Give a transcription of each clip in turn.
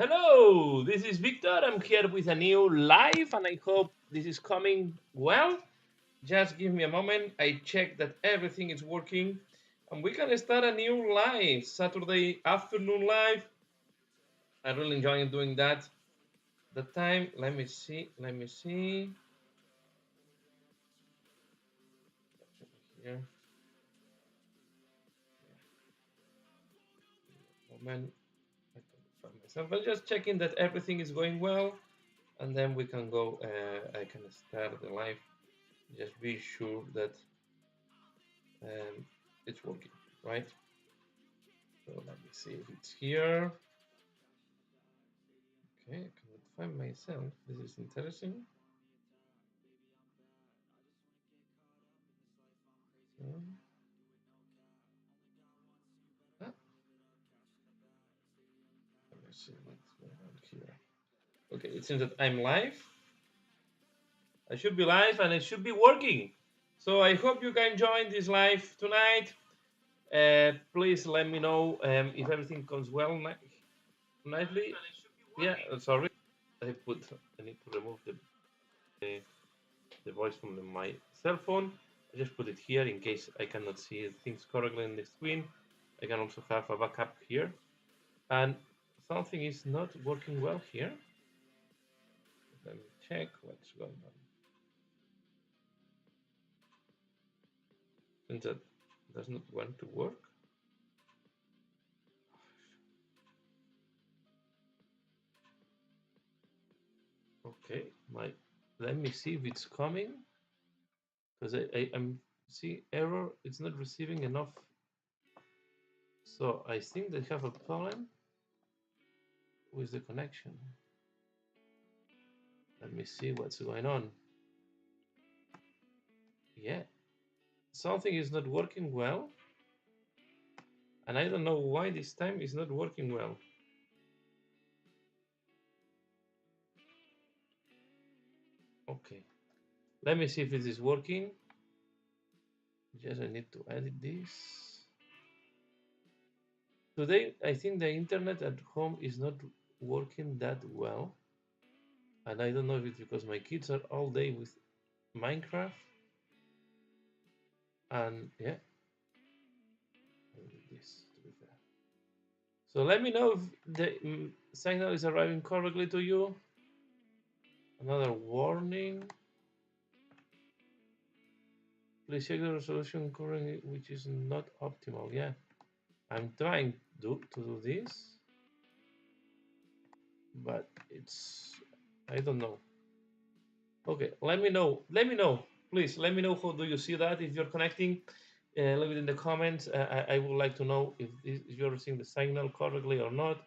Hello, this is Victor. I'm here with a new live and I hope this is coming well. Just give me a moment. I check that everything is working and we can start a new live Saturday afternoon live. I'm really enjoying doing that. The time, let me see. Here, moment. I can find myself. I'm just checking that everything is going well and then we can go. I can start the live. Just be sure that um, it's working, right? So let me see if it's here. Okay, I cannot find myself. This is interesting. Um, ah, let me see what's going on here. Okay, it seems that I'm live. I should be live and it should be working. So I hope you can join this live tonight. Please let me know if everything comes well nicely. Yeah, sorry. I need to remove the, the voice from my cell phone. I just put it here in case I cannot see things correctly on the screen. I can also have a backup here. And something is not working well here. Let me check what's going on. And that does not want to work. Okay, let me see if it's coming because I'm see error. It's not receiving enough. So I think they have a problem with the connection. Let me see what's going on. Yeah, something is not working well, and I don't know why this time is not working well. Okay, let me see if it is working. Just I need to edit this. Today, I think the internet at home is not working that well. And I don't know if it's because my kids are all day with Minecraft. And yeah, I did this to be fair. So let me know if the signal is arriving correctly to you. Another warning. Please check the resolution currently, which is not optimal. Yeah, I'm trying to do this, but I don't know. Okay, let me know. Let me know, please. Let me know how do you see that if you're connecting. Leave it in the comments. I would like to know if you're seeing the signal correctly or not,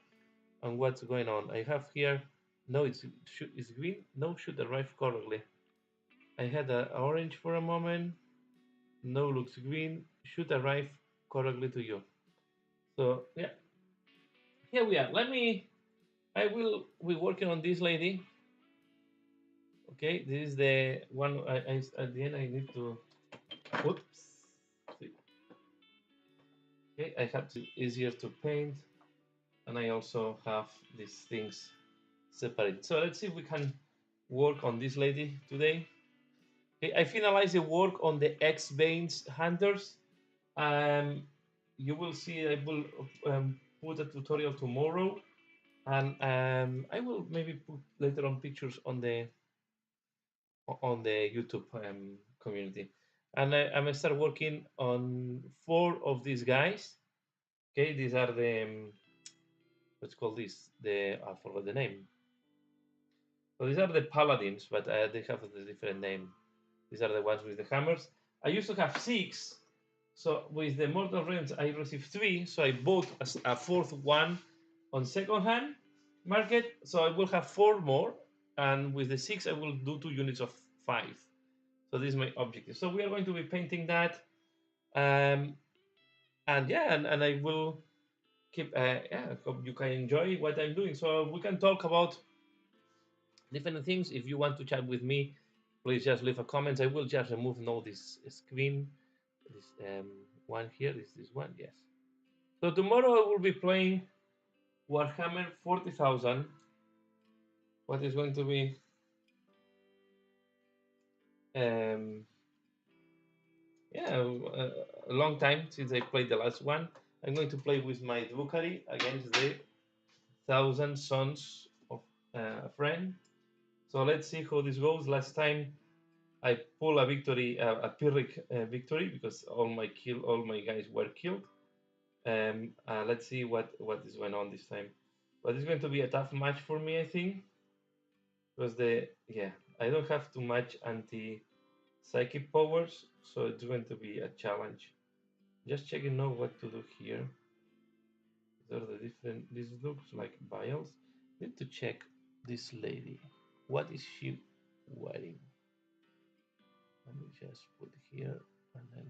and what's going on. I have here. No, it's green. No, should arrive correctly. I had an orange for a moment. No, looks green. Should arrive correctly to you. So yeah, here we are. Let me. I will be working on this lady. Okay, this is the one. At the end I need to. Whoops. Okay, I have to easier to paint, and I also have these things separate. So let's see if we can work on this lady today. Okay, I finalized the work on the X-Bane's hunters. Um, you will see I will put a tutorial tomorrow, and I will maybe put later on pictures on the YouTube community. And I'm gonna start working on 4 of these guys. Okay, these are the let's call this the I forgot the name. So these are the paladins, but they have a different name. These are the ones with the hammers. I used to have 6, so with the Mortal Realms I received 3, so I bought a 4th one on second hand market. So I will have 4 more, and with the 6 I will do 2 units of 5. So this is my objective. So we are going to be painting that, um, and yeah, and I will keep. Yeah, I hope you can enjoy what I'm doing. So we can talk about different things. If you want to chat with me, please just leave a comment. I will just remove now this screen. This one here is this one. Yes. So tomorrow I will be playing Warhammer 40,000. What is going to be um, yeah, a long time since I played the last one. I'm going to play with my Drukhari against the Thousand Sons of a Friend. So let's see how this goes. Last time I pull a victory, a Pyrrhic victory, because all my guys were killed. Let's see what is going on this time. But it's going to be a tough match for me, I think, because I don't have too much anti psychic powers, so it's going to be a challenge. Just checking now what to do here. These are the different. This looks like vials. Need to check this lady. What is she wearing? Let me just put here and then.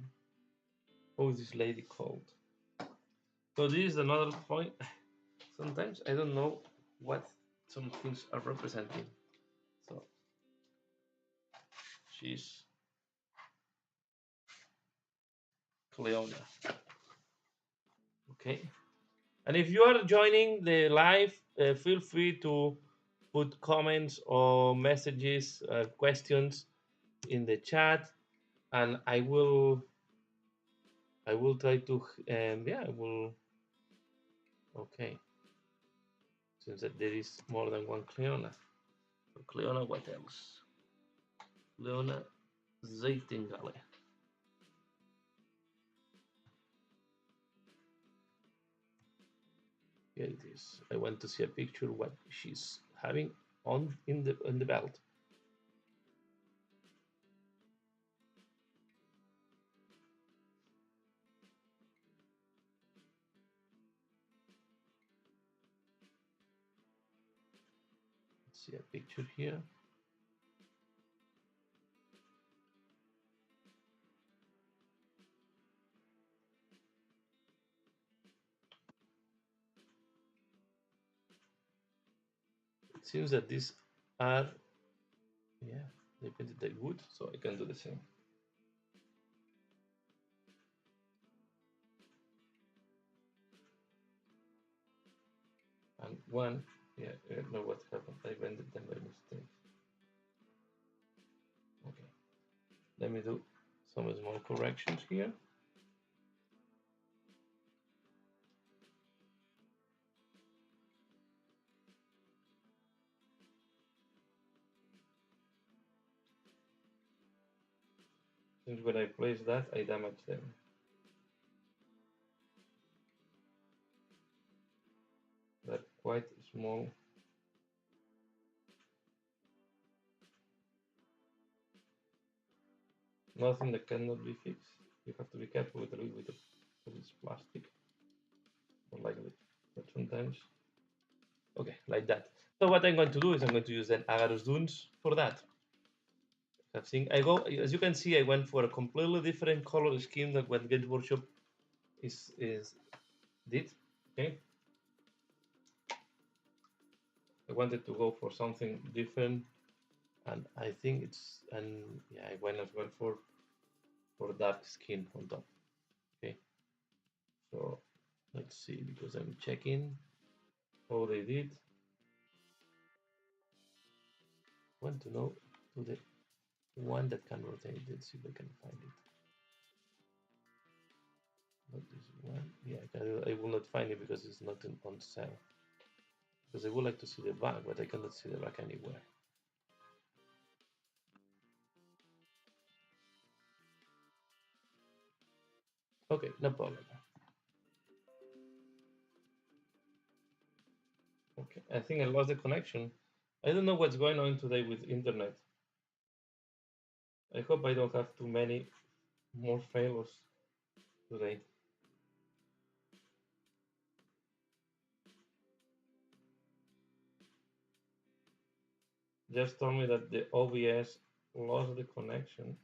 How is this lady called? So this is another point. Sometimes I don't know what some things are representing. So she's Cleona. Okay. And if you are joining the live, feel free to put comments or messages, questions in the chat, and I will try to I will. Okay, since that there is more than one Cleona. So Cleona, what else? Cleona Zeitingale. Here it is. I want to see a picture what she's having on the belt. Let's see a picture here. It seems that these are they painted the wood, so I can do the same. And one, I don't know what happened. I bended them by mistake. Okay, let me do some small corrections here. Since when I place that, I damage them. They're quite small. Nothing that cannot be fixed. You have to be careful with this plastic, or like this. But sometimes, okay, like that. So what I'm going to do is I'm going to use then Agarus Dunes for that. I think I go, as you can see, I went for a completely different color scheme than what Games Workshop is did. Okay, I wanted to go for something different, and I think I went as well for dark skin on top. Okay, so let's see, because I'm checking how they did. I want to know to the one that can rotate. Let's see if I can find it. Not this one. Yeah, I will not find it because it's not on sale. Because I would like to see the back, but I cannot see the back anywhere. Okay, no problem. Okay, I think I lost the connection. I don't know what's going on today with internet. I hope I don't have too many more failures today. Just told me that the OBS lost the connection.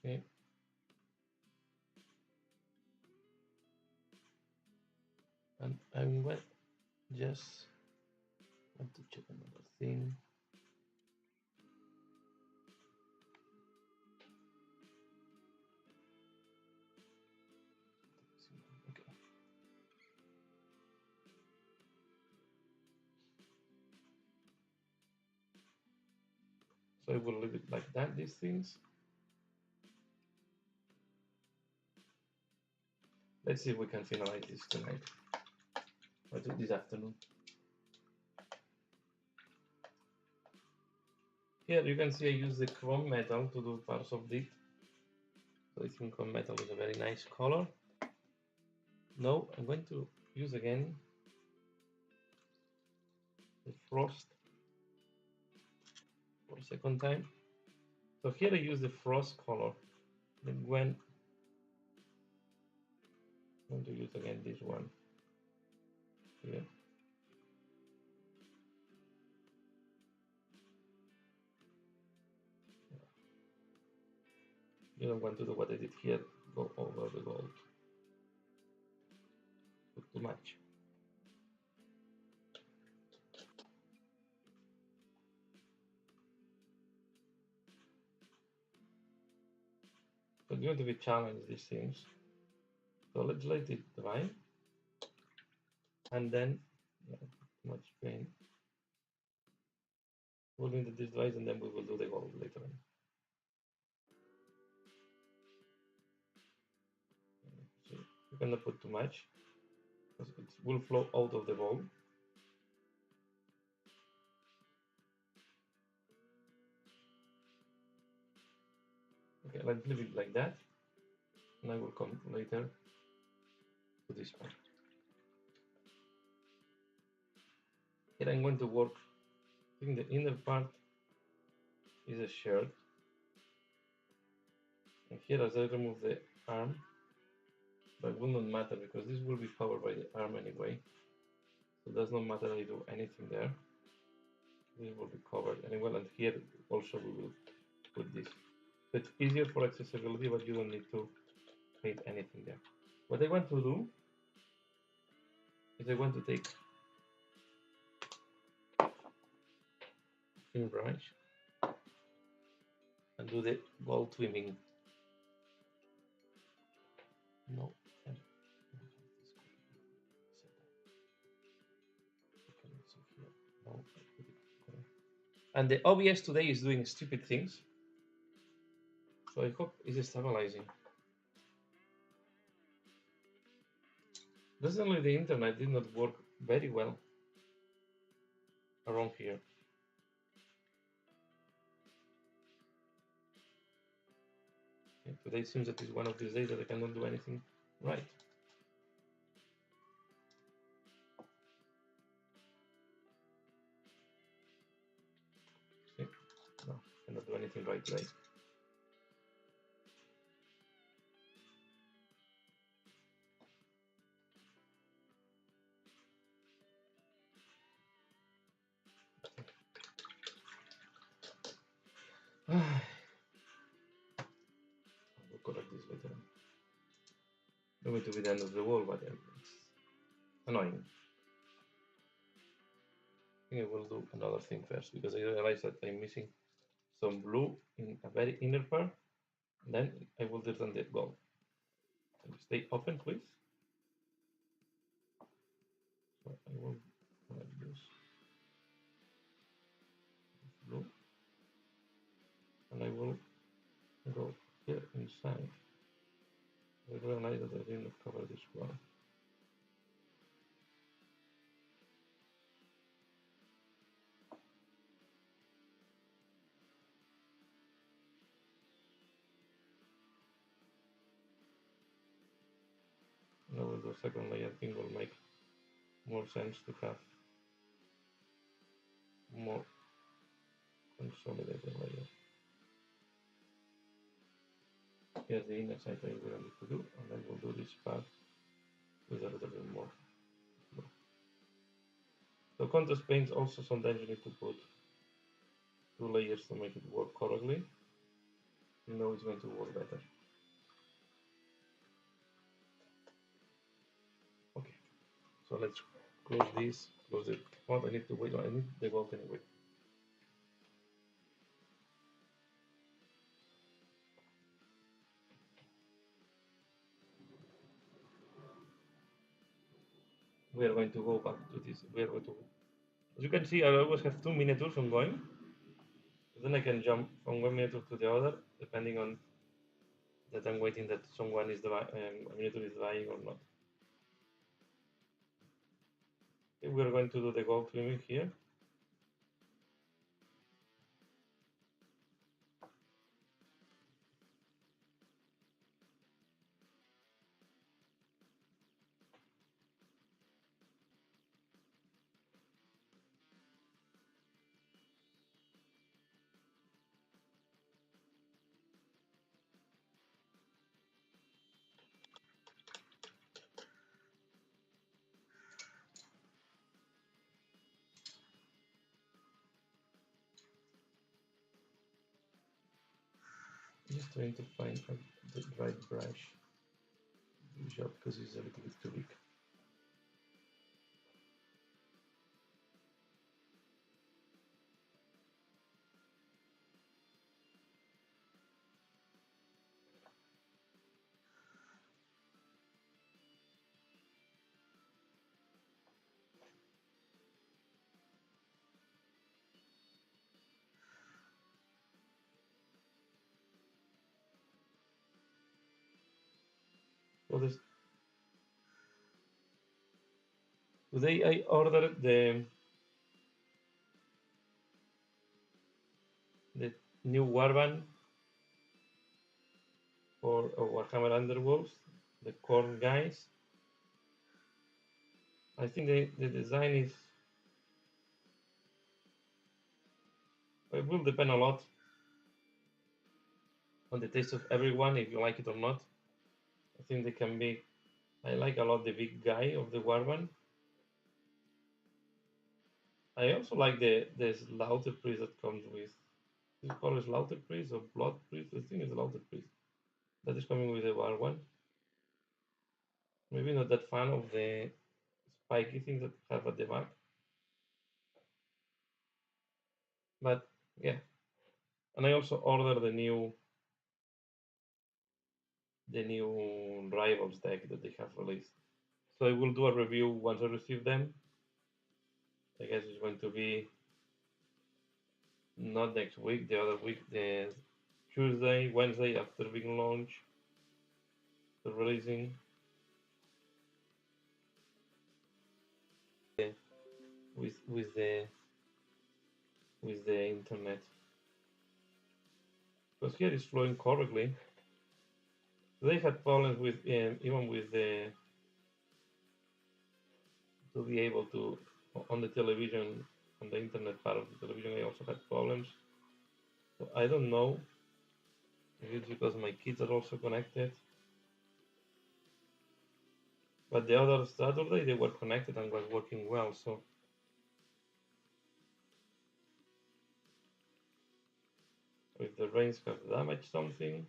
Okay. And I'm going just want to check another thing. Okay. So I will leave it like that, these things. Let's see if we can finalize this tonight or this afternoon. Here you can see I use the chrome metal to do parts of it. So I think chrome metal is a very nice color. Now I'm going to use again the frost for a second time. So here I use the frost color. Then when I'm going to use again this one here. You don't want to do what I did here, go over the gold. Put too much. So it's going to be challenged, these things. So let's let it dry. And then, yeah, too much paint. We'll do this dries and then we will do the gold later on. So you cannot put too much because it will flow out of the bowl. Okay, let's leave it like that. And I will come later to this part. Here I'm going to work. I think the inner part is a shirt. And here as I remove the arm, but it will not matter because this will be covered by the arm anyway. So it does not matter I do anything there. This will be covered anyway, and here also we will put this. So it's easier for accessibility, but you don't need to paint anything there. What I want to do is I want to take a thin brush and do the gold twimming. No. And the OBS today is doing stupid things. So I hope it's stabilizing. Recently the internet did not work very well around here. Okay, today seems that it's one of these days that I cannot do anything right. Okay. No, I cannot do anything right today. We'll correct this later on. Not going to be the end of the world, but it's annoying. I think I will do another thing first because I realized that I'm missing some blue in a very inner part. Then I will turn the gold. Stay open, please. So I will use blue, and I will go here inside. I realize that I didn't cover this well. And I will do a second layer. I think will make more sense to have more consolidated layer. Here's the inner side I will need to do, and I will do this part with a little bit more blue. So contrast paints also sometimes you need to put 2 layers to make it work correctly. Now it's going to work better. Okay, so let's close this, close it. What I need to wait, I need the gold anyway. We are going to go back to this. We are going to, as you can see, I always have 2 miniatures ongoing. Then I can jump from one miniature to the other, depending on that I'm waiting that someone is a miniature is dying or not. Okay, we are going to do the gold trimming here. Just trying to find the right brush job because it's a little bit too big. So this today I ordered the new warband for Warhammer Underworlds, the corn guys. I think the design is, it will depend a lot on the taste of everyone if you like it or not. I think they can be. I like a lot the big guy of the warband. I also like the slaughter priest that comes with. Is it called slaughter priest or blood priest? I think it's slaughter priest. That is coming with the warband. Maybe not that fan of the spiky things that have at the back, but yeah. And I also ordered the new rivals deck that they have released. So I will do a review once I receive them. I guess it's going to be not next week, the other week, the Tuesday, Wednesday after being launched, the releasing with the internet. Because here it's flowing correctly. They had problems with even with the to be able to on the television on the internet part of the television. I also had problems. So I don't know if it's because my kids are also connected. But the other Saturday they were connected and was working well. So if the rains have damaged something,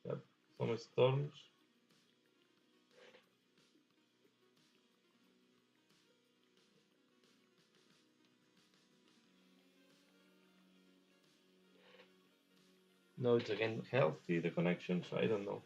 yeah, some storms. Now it's again healthy the connection, so I don't know.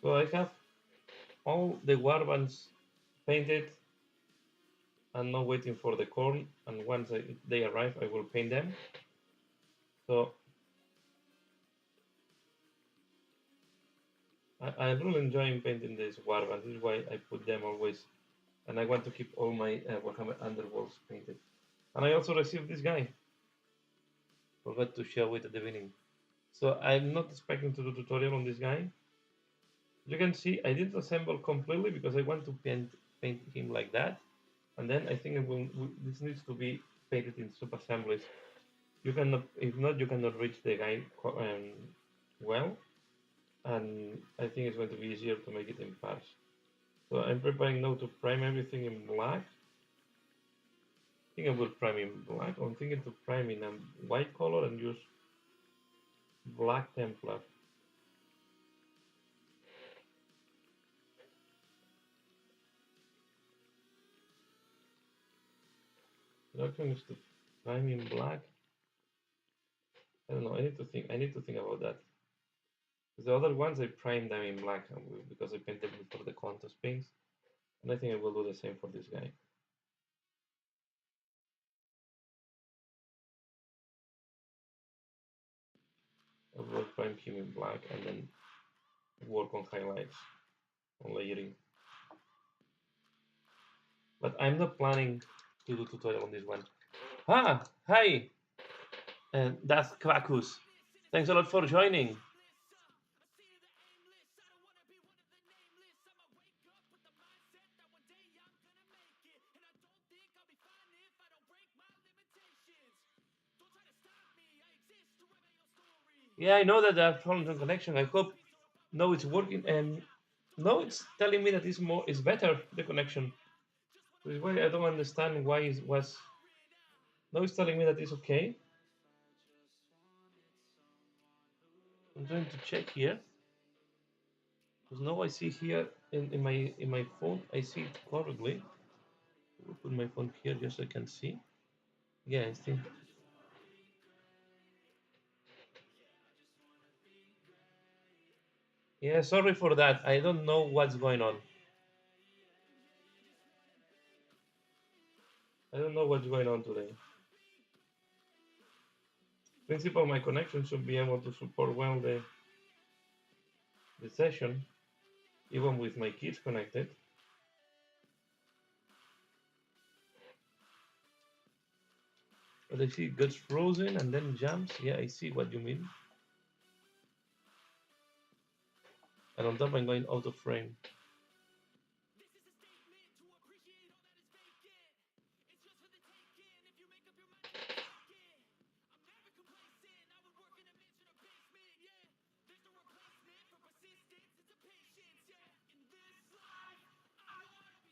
So I have all the warbands painted and now waiting for the corn. And once they arrive, I will paint them. So I'm really enjoying painting these warbands. This is why I put them always. And I want to keep all my Warhammer Underworlds painted. And I also received this guy. Forgot to show it at the beginning. So I'm not expecting to do tutorial on this guy. You can see I didn't assemble completely because I want to paint him like that. And then I think this needs to be paint it in sub-assemblies. You cannot, if not, you cannot reach the guy well, and I think it's going to be easier to make it in parts. So I'm preparing now to prime everything in black. I think I will prime in black. I'm thinking to prime in a white color and use black Templar. The option is to prime in black. I don't know. I need to think. I need to think about that. The other ones I primed them in black because I painted them for the Quantus paints, and I think I will do the same for this guy. I will prime him in black and then work on highlights, on layering. But I'm not planning to do tutorial on this one. Ah, hi, and that's Krakus. Thanks a lot for joining. Yeah, I know that there are problems on connection. I hope now it's working, and now it's telling me that it's better the connection. Which is why I don't understand why it was. Now it's telling me that it's okay. I'm going to check here because now I see here in my phone I see it correctly. I'll put my phone here just so I can see. Yeah, I think. Yeah, sorry for that. I don't know what's going on. I don't know what's going on today. In principle, my connection should be able to support well the session, even with my kids connected. But I see it gets frozen and then jumps. Yeah, I see what you mean. And on top, I'm going out of frame.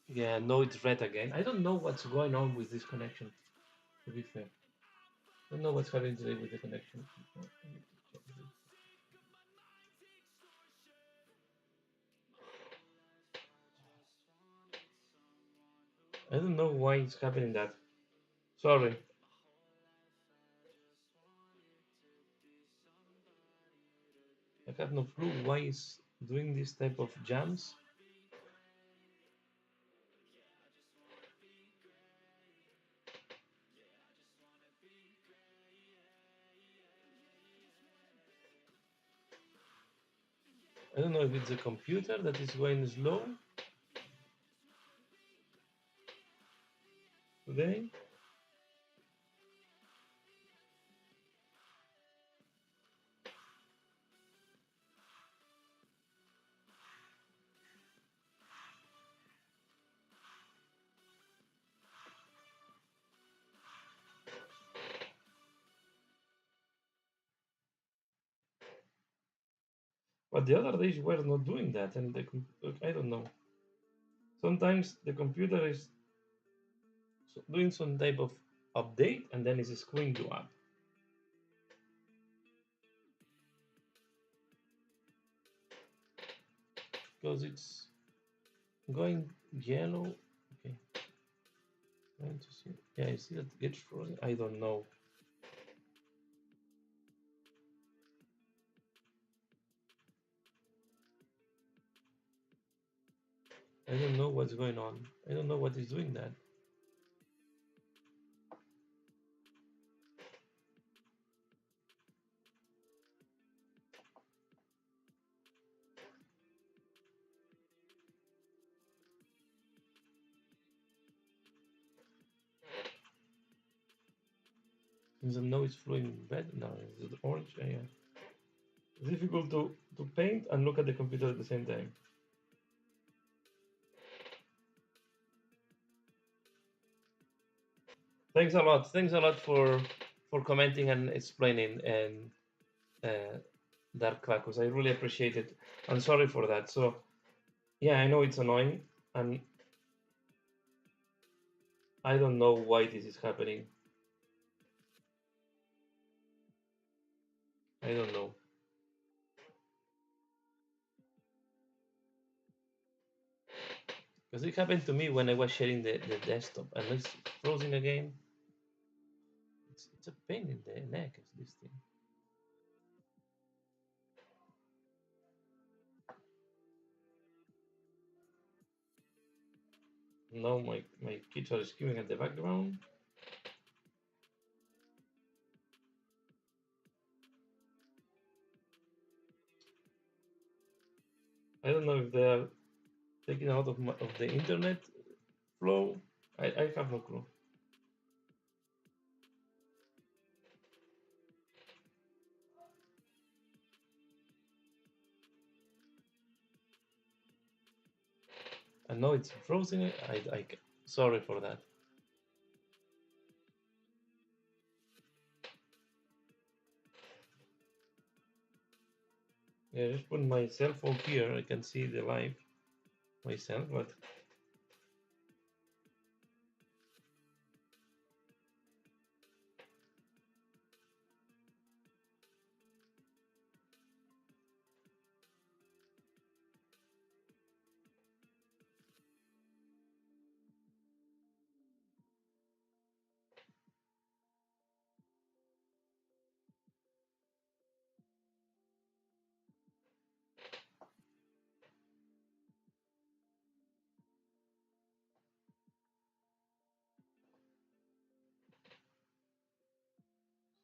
Yeah, no, it's red again. I don't know what's going on with this connection, to be fair. I don't know what's happening today with the connection. I don't know why it's happening that. Sorry. I have no clue why it's doing this type of jumps. I don't know if it's a computer that is going slow today. But the other days were not doing that, and I don't know. Sometimes the computer is doing some type of update, and then it's screwing you up. Because it's going yellow. Okay. Trying to see. Yeah, I see that it gets frozen. I don't know. I don't know what's going on. I don't know what is doing that. Is the nose flowing red? No, it's the orange. Yeah. It's difficult to paint and look at the computer at the same time. Thanks a lot. Thanks a lot for commenting and explaining and Dark Crackus. I really appreciate it. I'm sorry for that. So yeah, I know it's annoying, and I don't know why this is happening. I don't know. Because it happened to me when I was sharing the desktop, and it's frozen again. It's a pain in the neck, this thing. Now my kids are screaming at the background. I don't know if they are taking out of the internet flow. I have no clue. I know it's frozen. Sorry for that. Yeah, just put my cell phone here. I can see the live myself, but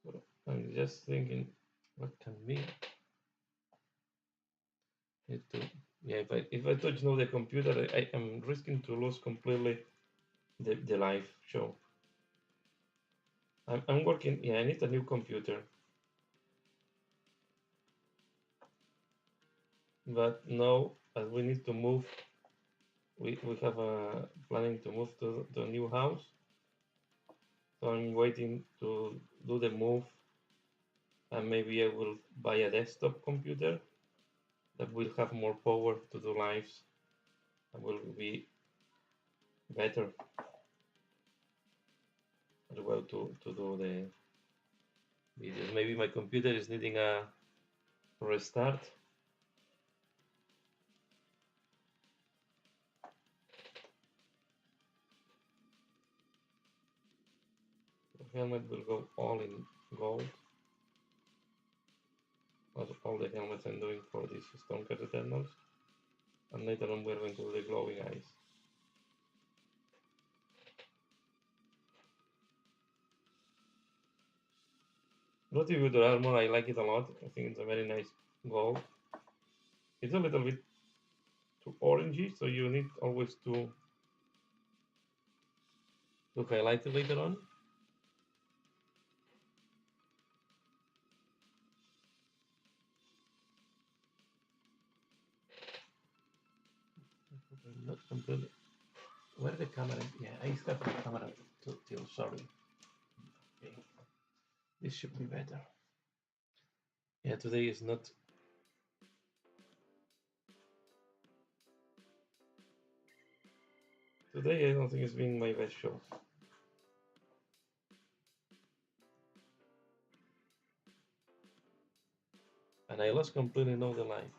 so I'm just thinking, what can be? Need to, yeah, if I touch now the computer, I am risking to lose completely the live show. I'm working. Yeah, I need a new computer, but now as we need to move, we have a planning to move to a new house. So I'm waiting to do the move, and maybe I will buy a desktop computer that will have more power to do lives and will be better as well to do the videos. Maybe my computer is needing a restart. The helmet will go all in gold, as all the helmets I'm doing for these Stonker Eternals. And later on we're going to do the glowing eyes. Retributor armor, I like it a lot. I think it's a very nice gold. It's a little bit too orangey, so you need always to highlight it later on. Not completely. Where the camera? Yeah, I stepped the camera till sorry. Okay. This should be better. Yeah, today is not. Today I don't think it's been my best show. And I lost completely know the line.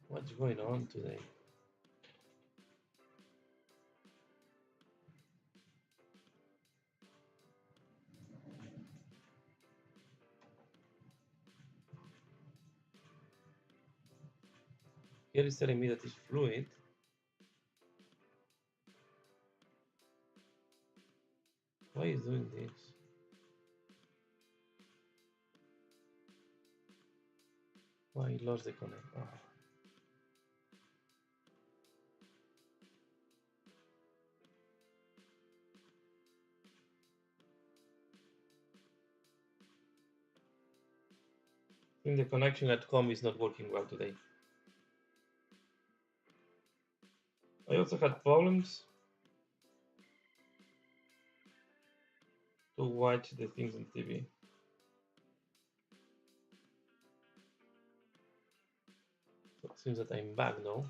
What's going on today? Here is telling me that it's fluid. Why is doing this? Why lost the connect? Oh. I think the connection at home is not working well today. I also had problems to watch the things on TV. So it seems that I'm back now.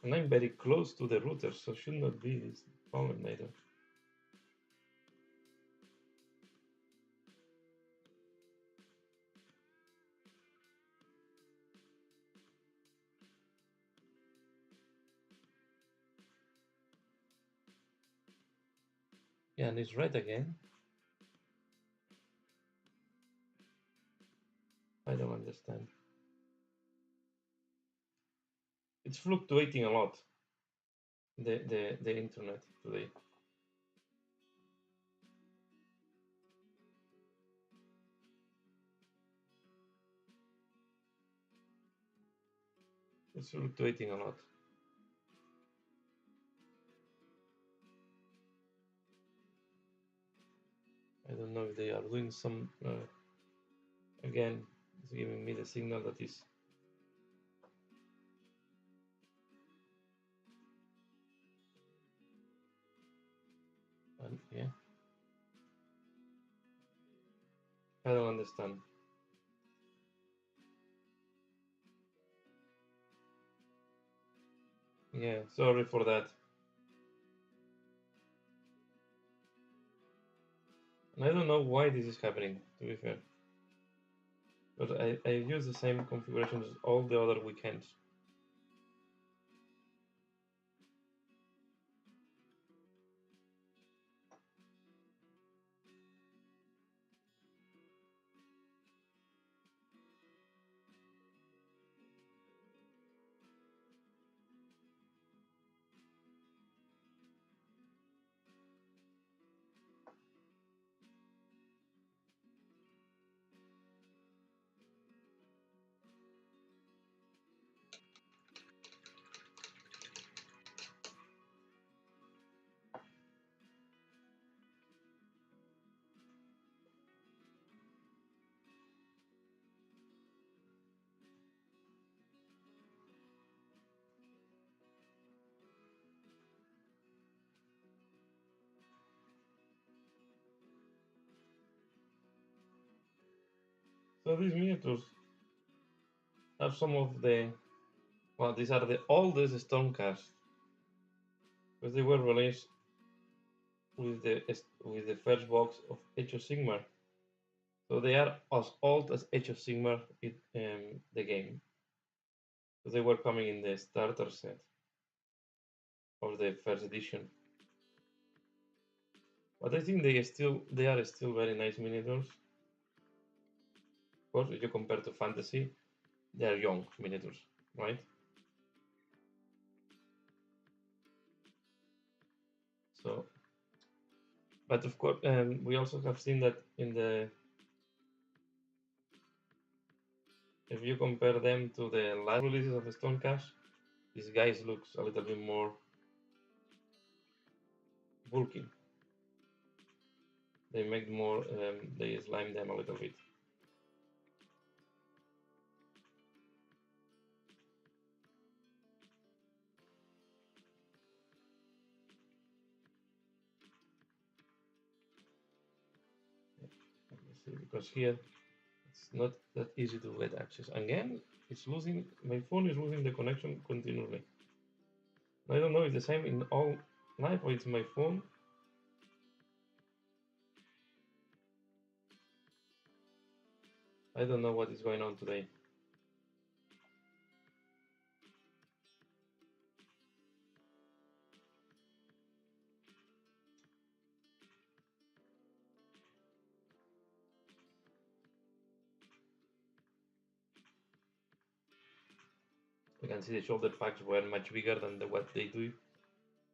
And I'm very close to the router, so should not be this problem either. Yeah, and it's red again. I don't understand. It's fluctuating a lot, the internet today. It's fluctuating a lot. I don't know if they are doing some, again, it's giving me the signal that is. And yeah, I don't understand. Yeah, sorry for that. And I don't know why this is happening, to be fair. But I use the same configuration as all the other weekends. So these miniatures have some of the, well, these are the oldest stone casts because they were released with the first box of Age of Sigmar. So they are as old as Age of Sigmar in the game. So they were coming in the starter set of the first edition. But I think they are still very nice miniatures. Of course, if you compare to fantasy, they are young miniatures, right? So, but of course, we also have seen that in the, if you compare them to the last releases of Stonecash, these guys looks a little bit more bulky. They make more, they slime them a little bit. See, because here it's not that easy to get access. Again, it's losing, my phone is losing the connection continually. I don't know if the same in all life or it's my phone. I don't know what is going on today. You can see the shoulder packs were much bigger than what they do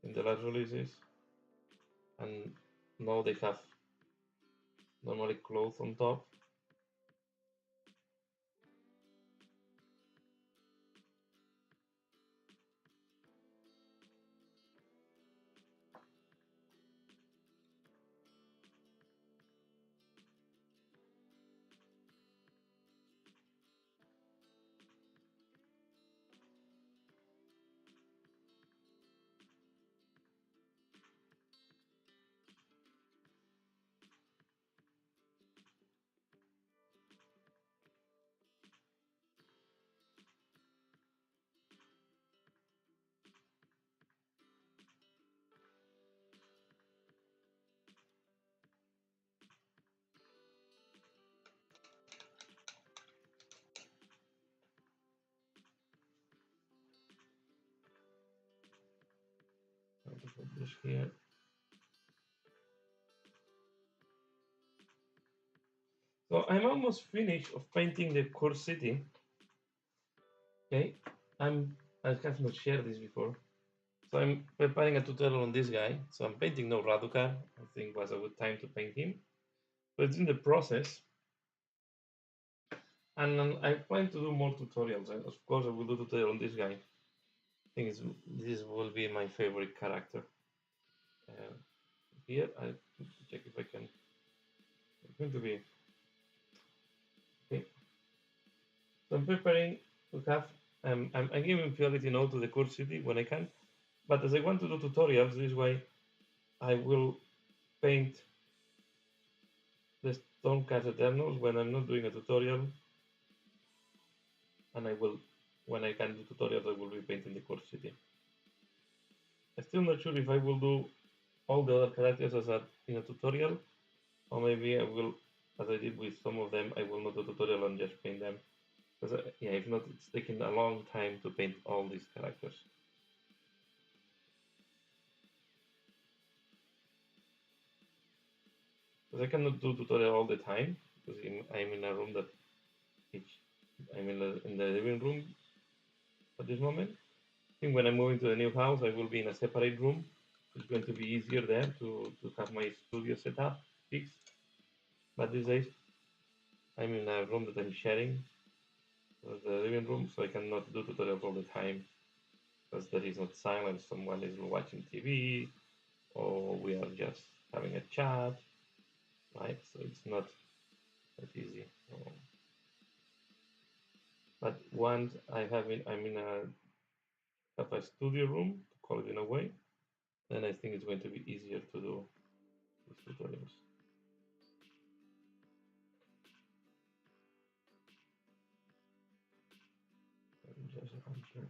in the last releases, and now they have normally cloth on top. I'll put this here. So I'm almost finished of painting the core city. Okay, I have not shared this before. So I'm preparing a tutorial on this guy. So I'm painting no Raducar. I think was a good time to paint him. But it's in the process. And I plan to do more tutorials. And of course, I will do tutorial on this guy. I think this will be my favorite character. Uh, Here, I check if I can. It's going to be okay. So I'm preparing to have. I'm giving priority now to the core city when I can. But as I want to do tutorials this way, I will paint the Stormcast Eternals when I'm not doing a tutorial, and I will, when I can do tutorials, I will be painting the core city. I'm still not sure if I will do all the other characters as in a tutorial, or maybe I will, as I did with some of them, I will not do tutorial and just paint them. Because yeah, if not, it's taking a long time to paint all these characters. Because I cannot do tutorial all the time because I'm in a room that each I'm in the living room at this moment. I think when I move into the new house, I will be in a separate room. It's going to be easier there to have my studio set up fixed. But these days, I'm in a room that I'm sharing with the living room, so I cannot do tutorials all the time because there is not silence. Someone is watching TV, or we are just having a chat, right? So it's not that easy. But once I'm in a studio room, to call it in a way, then I think it's going to be easier to do these tutorials. Just a here.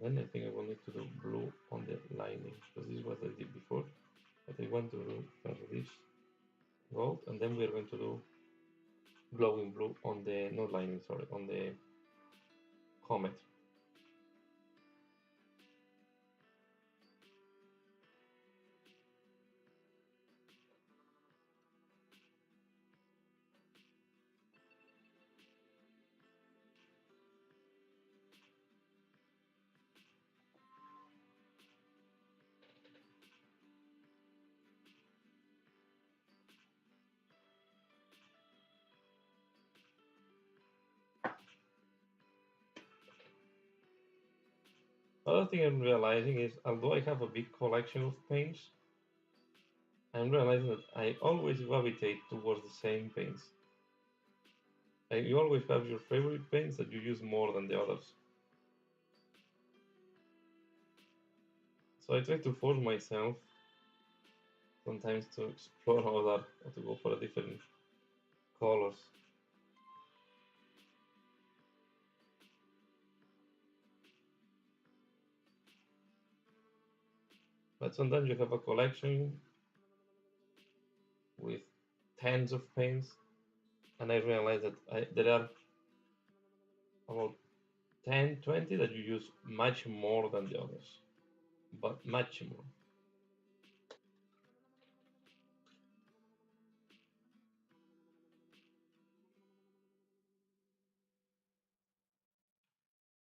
Then I think I will need to do blue on the lining because this is what I did before. But I want to do first this gold, and then we're going to do glowing blue on the not lining, sorry, on the comet. Other thing I'm realizing is, although I have a big collection of paints, I'm realizing that I always gravitate towards the same paints. You always have your favorite paints that you use more than the others. So I try to force myself sometimes to explore other or to go for a different colors. But sometimes you have a collection with tens of paints, and I realize that there are about 10, 20 that you use much more than the others, but much more.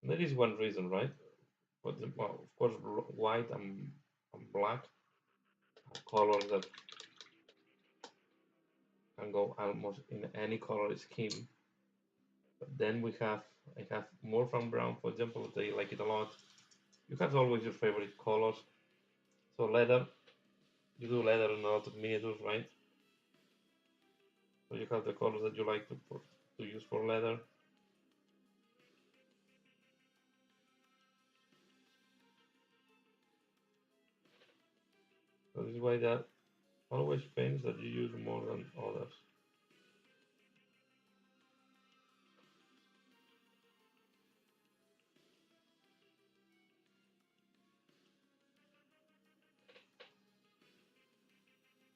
There is one reason, right? But well, of course, white. and black, colors that can go almost in any color scheme. But then I have more from brown, for example, that I like it a lot. You have always your favorite colors. So leather, you do leather in a lot of miniatures, right? So you have the colors that you like to use for leather. So this is why that always paints that you use more than others.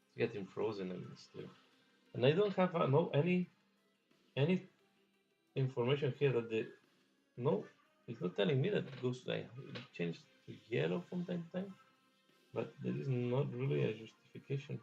It's getting frozen and still. And I don't have no any information here that the no, it's not telling me that it goes like it changed to yellow from time to time, but there is not really a justification.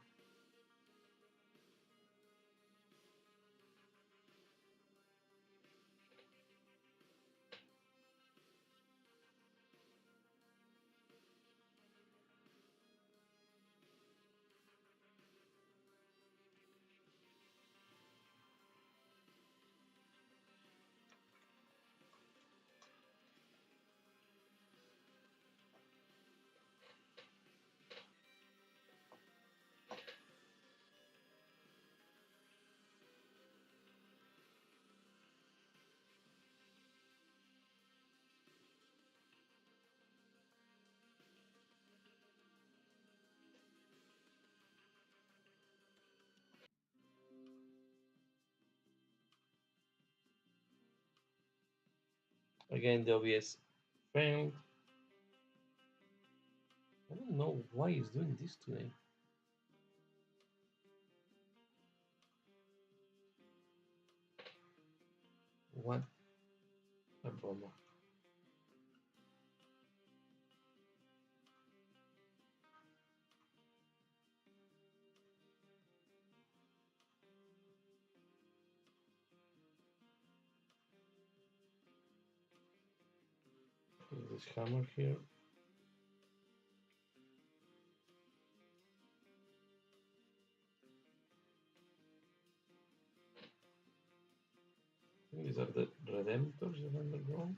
Again, the OBS failed. I don't know why it's doing this today. What a bummer. This hammer here. I think these are the Redemptors, if I'm not wrong.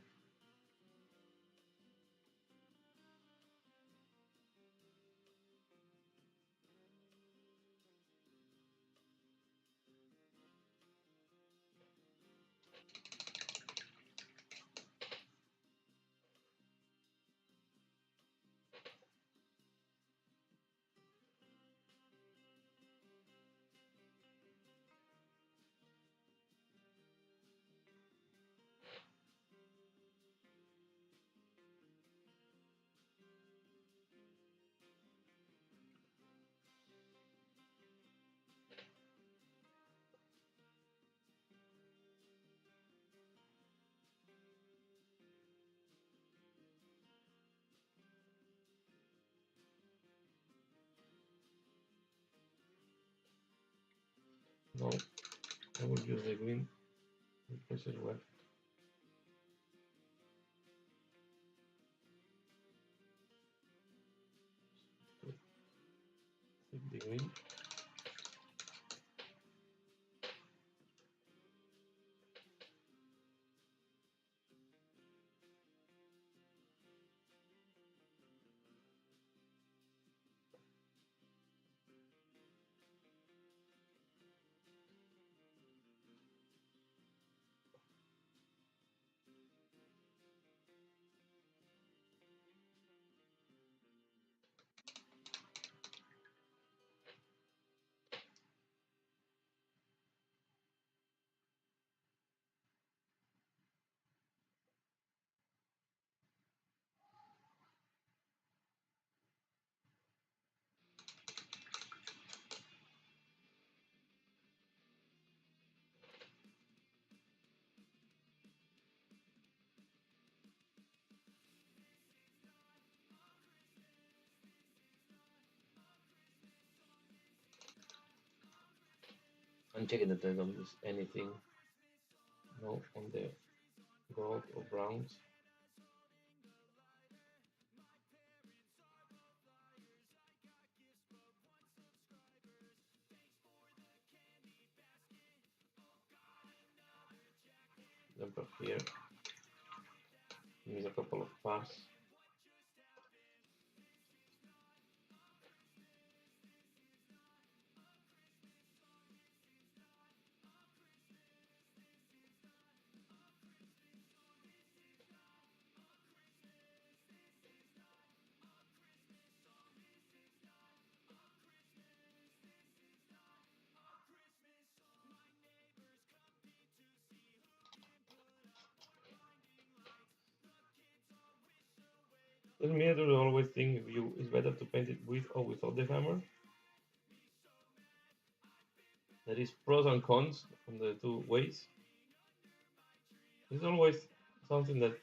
No, I will use the green because it well. Take the green. I'm checking that I don't lose anything. No, on the gold or browns. here. Use a couple of parts. Tell me, I do always think if you it's better to paint it with or without the hammer. There is pros and cons on the two ways. It's always something that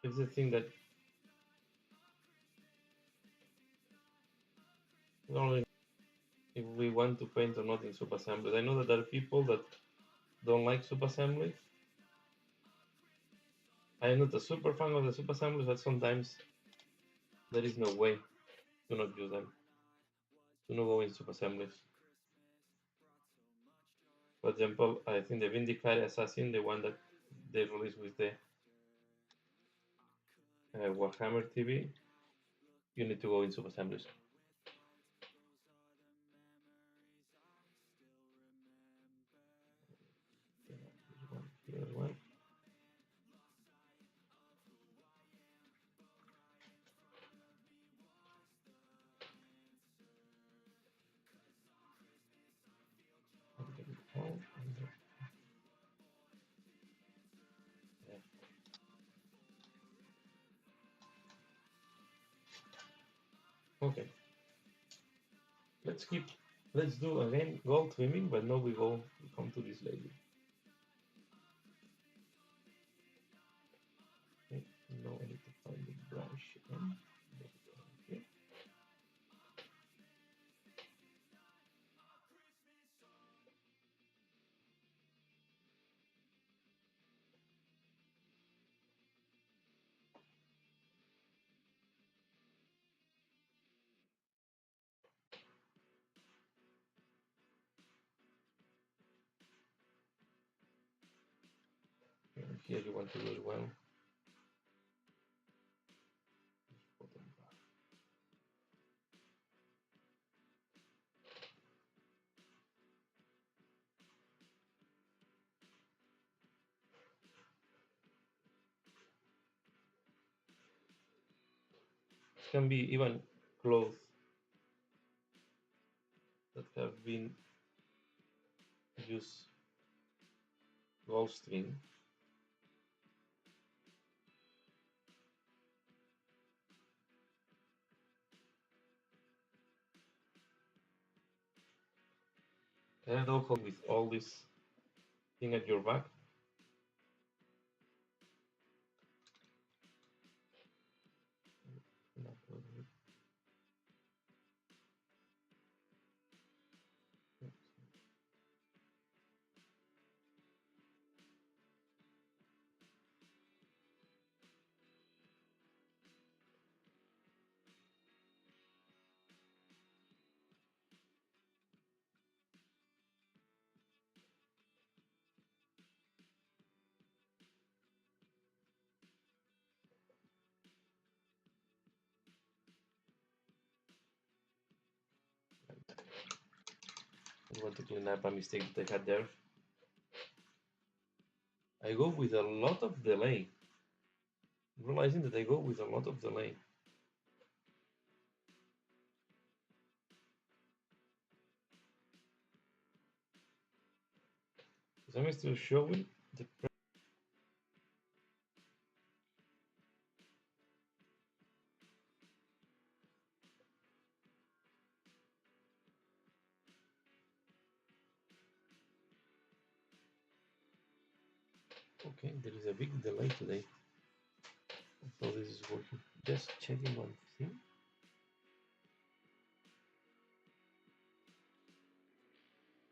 is the thing that not only if we want to paint or not in sub-assemblies. I know that there are people that don't like sub-assemblies. I am not a super fan of the sub-assemblies, but sometimes there is no way to not use them, to not go in sub-assemblies. For example, I think the Vindicated Assassin, the one that they released with the Warhammer TV, you need to go in sub-assemblies. Here's one. Okay. Let's do again gold trimming, but now we come to this later. Okay, now I need to find the brush again. Okay. And here you want to do it well. It can be even clothes that have been used gold string. And also with all this thing at your back. I want to clean up a mistake that I had there. I go with a lot of delay, realizing that I go with a lot of delay. Because I'm still showing the okay, there is a big delay today. So this is working. Just checking one thing.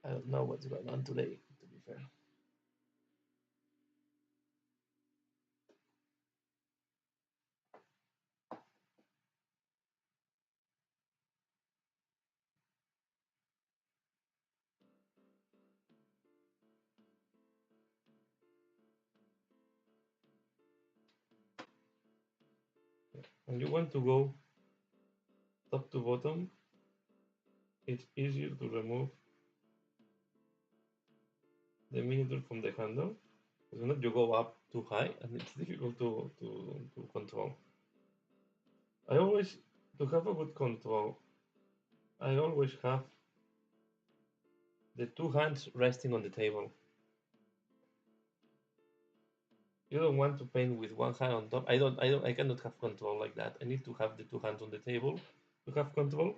I don't know what's going on today, to be fair. and you want to go top to bottom, it's easier to remove the miniature from the handle. Because not you go up too high and it's difficult to control. I always, to have a good control, I always have the two hands resting on the table. You don't want to paint with one hand on top. I cannot have control like that. I need to have the two hands on the table to have control.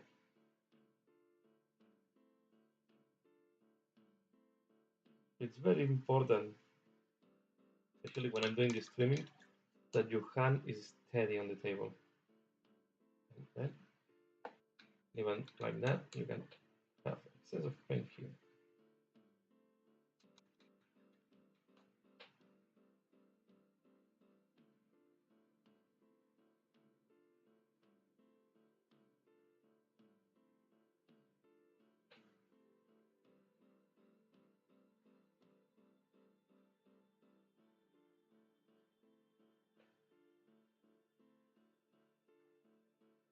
It's very important, especially when I'm doing the streaming, that your hand is steady on the table. Okay? Even like that, you can have excess of paint here.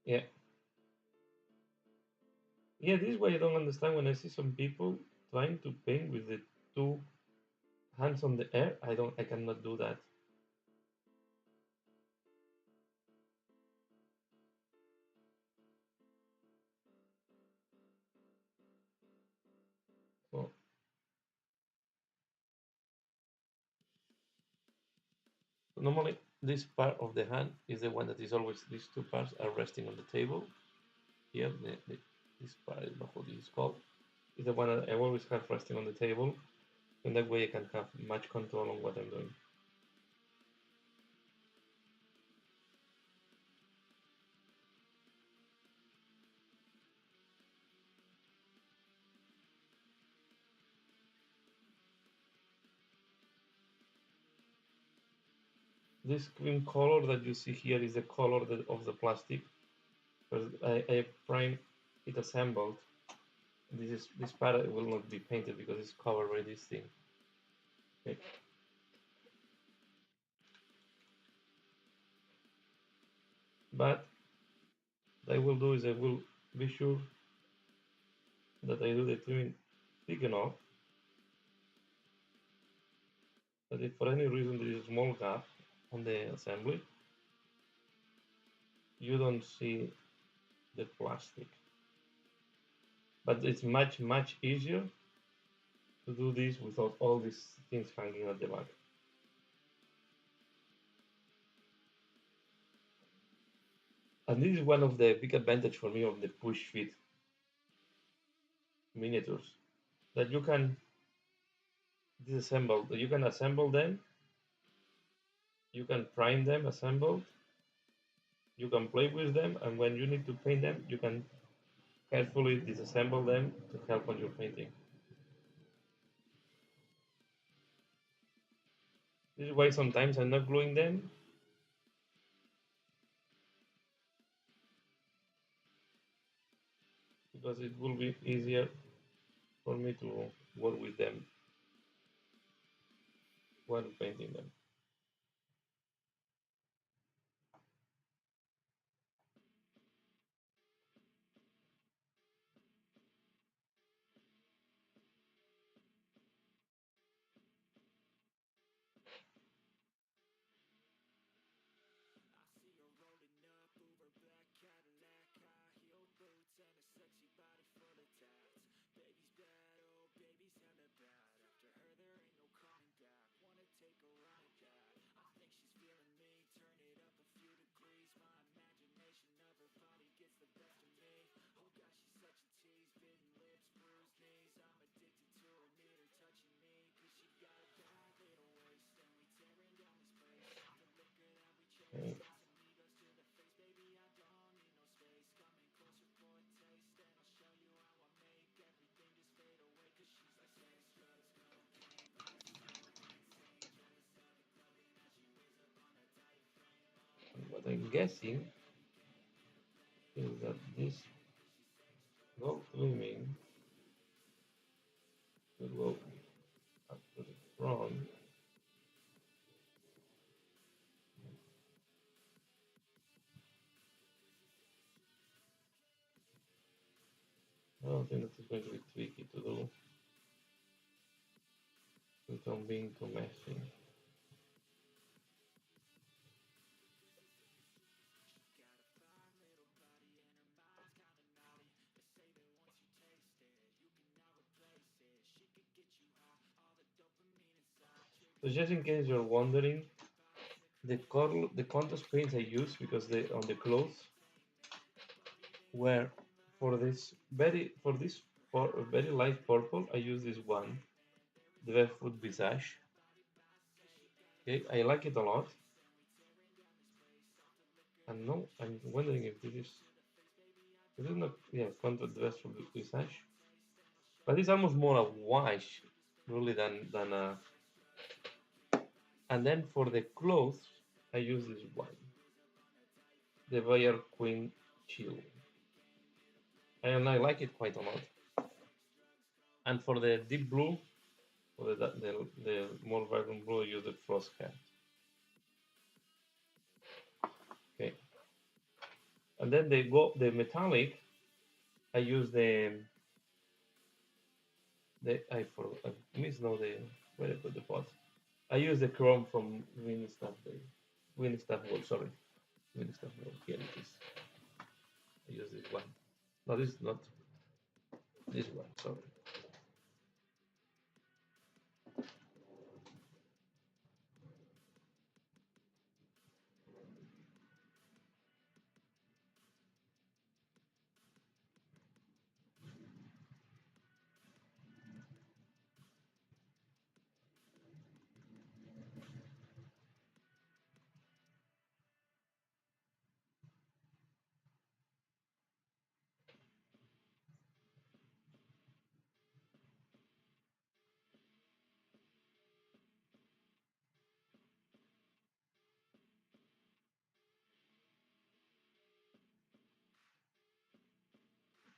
Yeah. Yeah, this is why I don't understand when I see some people trying to paint with the two hands on the air. I cannot do that. So normally this part of the hand is the one that is always, these two parts are resting on the table. Here, this part, what this is called, is the one that I always have resting on the table. And that way I can have much control on what I'm doing. This cream color that you see here is the color of the plastic. Because I prime it assembled. This part will not be painted because it's covered by this thing. Okay. But what I will do is I will be sure that I do the trimming thick enough that if for any reason there is a small gap on the assembly, you don't see the plastic. But it's much easier to do this without all these things hanging at the back. And this is one of the big advantage for me of the push fit miniatures, that you can disassemble, you can assemble them, you can prime them assembled, you can play with them, and when you need to paint them, you can carefully disassemble them to help on your painting. This is why sometimes I'm not gluing them, because it will be easier for me to work with them while painting them. Okay. What I'm guessing is that this gold trimming will go up to the front. something that is going to be tricky to do without being too messy. So just in case you're wondering, the contrast paints I use because they on the clothes were for this very light purple I use this one, the Barefoot Visage. Okay, I like it a lot. And no, I'm wondering if this is not, yeah, contrast dress for Visage, but it's almost more a wash really than a. And then for the clothes, I use this one, the Bayer Queen Chill, and I like it quite a lot. And for the deep blue, for the more vibrant blue, I use the Frost Cat. Okay, and then the metallic, I use the I miss now the where I put the pot. I use the chrome from Winstaff Gold. Sorry, Winstaff Gold. Here it is. I use this one. No, this is not this one. Sorry.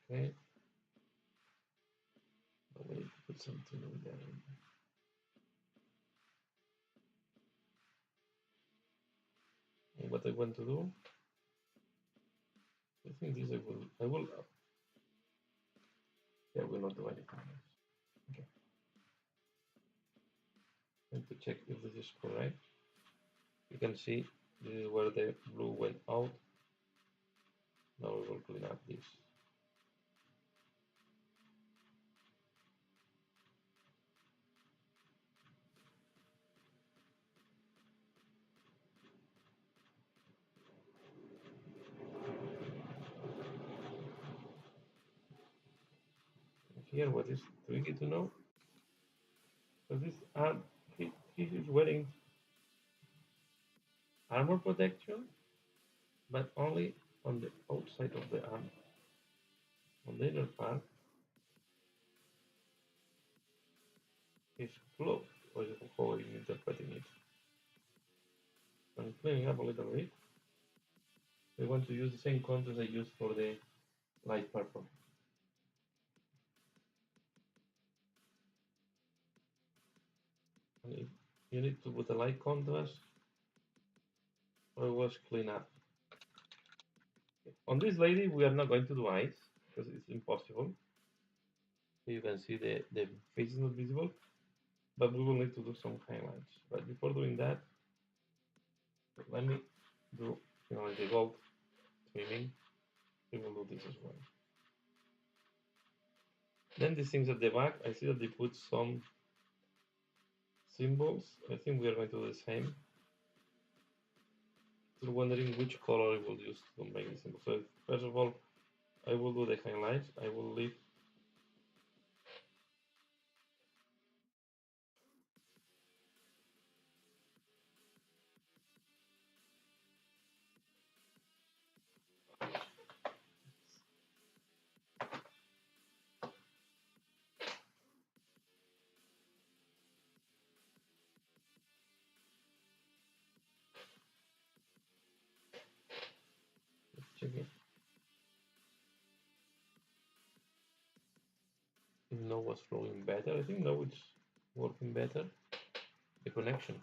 Okay. Now we need to put something in there. And what I want to do, I think this I will yeah, I will not do anything else. Okay. And to check if this is correct, you can see this is where the blue went out. Now we will clean up this. Here, what is tricky to know, so this arm, he is wearing armor protection, but only on the outside of the arm. On the inner part, is closed, or how I'm interpreting it. I'm cleaning up a little bit. We want to use the same contrast I used for the light purple. And if you need to put a light contrast, or was clean up. On this lady, we are not going to do eyes because it's impossible. You can see the face is not visible, but we will need to do some highlights. But before doing that, let me do, the gold trimming. We will do this as well. Then these things at the back, I see that they put some symbols. I think we are going to do the same. Still wondering which color I will use to make the symbol. So first of all, I will do the highlights. I will leave check it. If now was flowing better, I think now it's working better. The connection.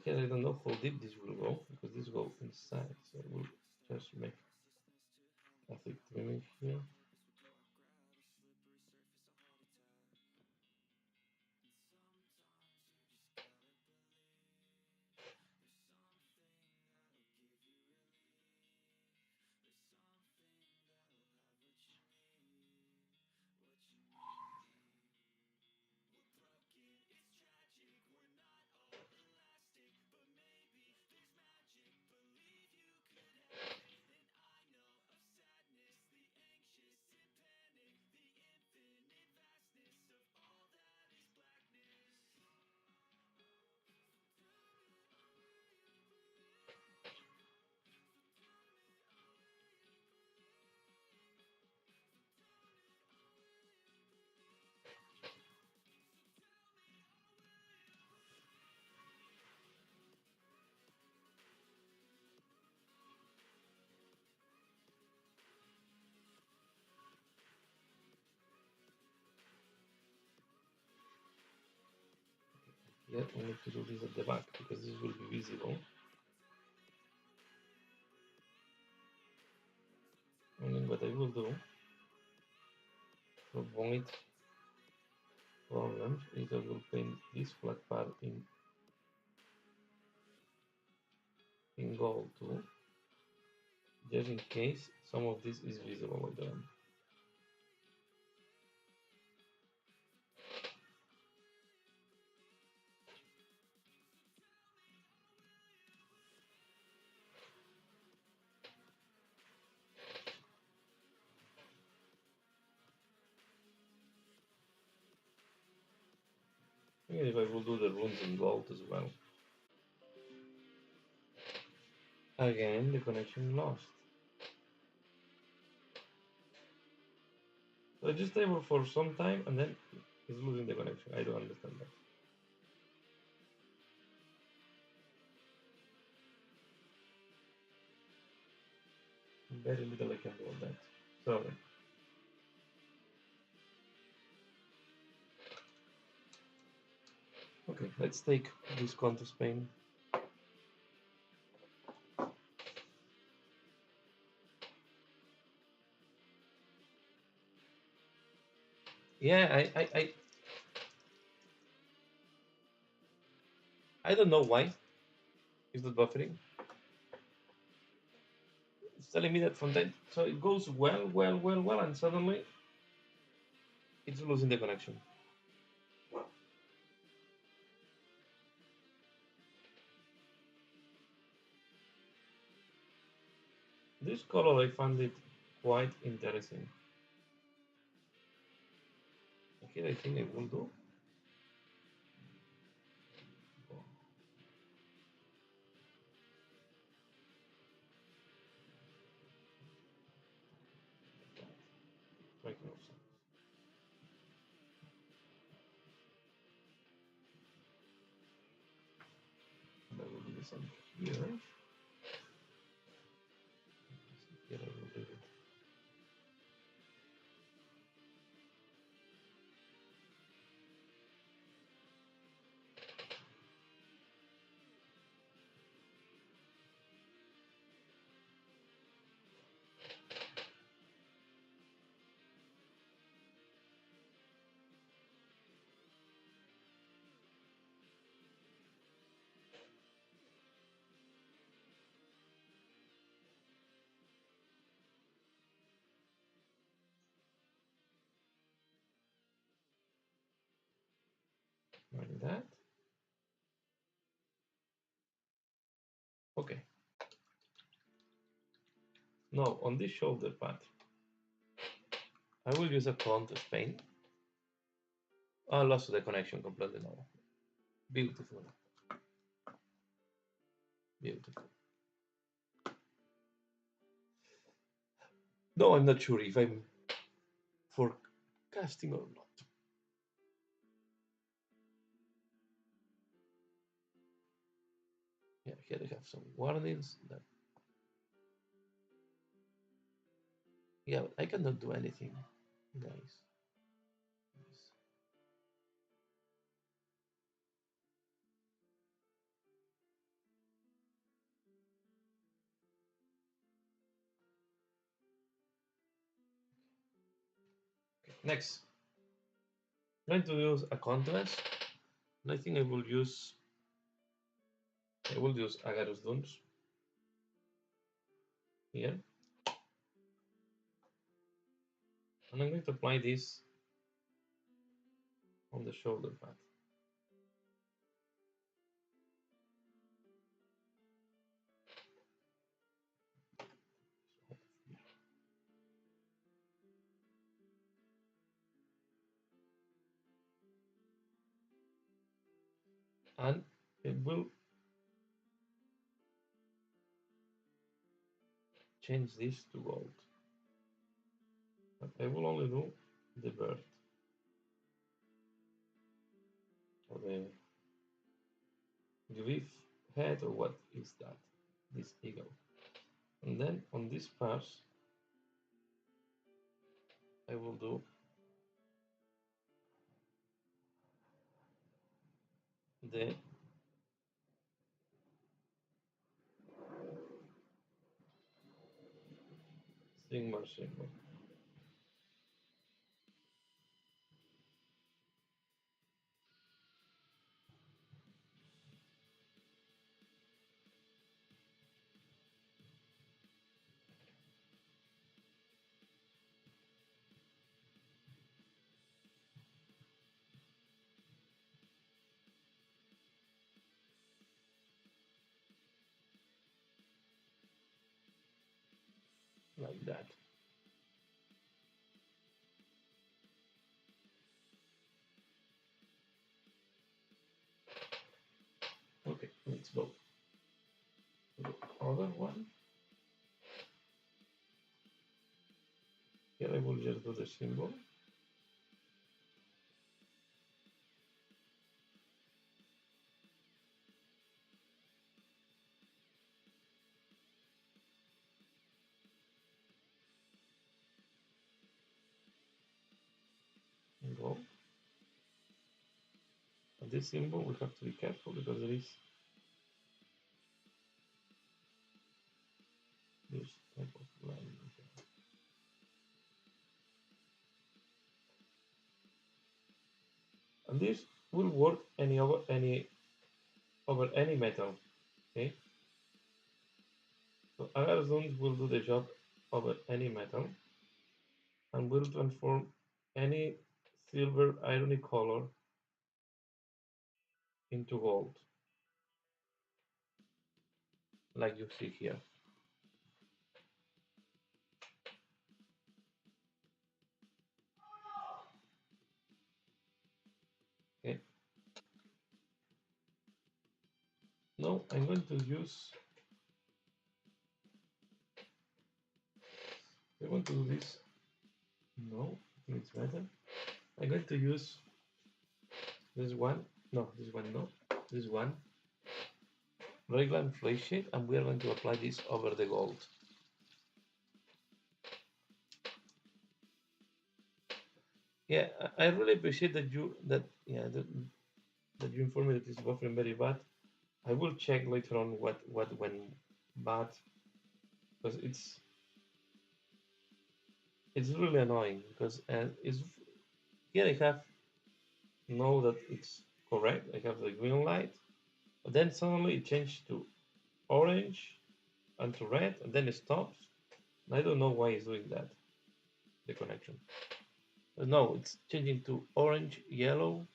Here I don't know how deep this will go because this go inside, so we'll just make a thick trimming here. Yet we need to do this at the back because this will be visible. And then what I will do to avoid problems is I will paint this flat part in gold too, just in case some of this is visible again. And if I will do the runes in gold as well. Again, the connection lost. So I just stable for some time and then it's losing the connection. I don't understand that. Very little I can do on that. Sorry. Okay, let's take this con to Spain. Yeah, I don't know why it's not buffering. It's telling me that from that, so it goes well, and suddenly it's losing the connection. This color I found it quite interesting. Here I think I will do. Make no sense. And I will do the same here. Here I will do it. Like that. Okay. Now on this shoulder part, I will use a clone to Spain. I lost the connection completely now. Beautiful. Beautiful. No, I'm not sure if I'm forecasting or not. Yeah, here I have some warnings. That... Yeah, but I cannot do anything, guys. Next, I'm going to use a contrast, and I think I will use agarus dunes here, and I'm going to apply this on the shoulder pad. And it will change this to gold. But I will only do the bird or the glyph head, or what is that? This eagle. And then on this part, I will do the Sigmar symbol. Like that. Okay, let's go to the other one. Here I will just do the symbol. And go. And this symbol we have to be careful because there is this type of line. And this will work over any metal. Okay. So agar zones will do the job over any metal and will transform any silver irony color into gold, like you see here. Okay. Now I'm going to use. I want to do this. No, I think it's better. I'm going to use this one. No, this one. No, this one. Regular flake sheet, and we are going to apply this over the gold. Yeah, I really appreciate that that you informed me that it's buffering very bad. I will check later on what went bad, because it's really annoying, because it's here I have know that it's correct. I have the green light, but then suddenly it changed to orange and to red, and then it stops. And I don't know why it's doing that. The connection. No, it's changing to orange, yellow.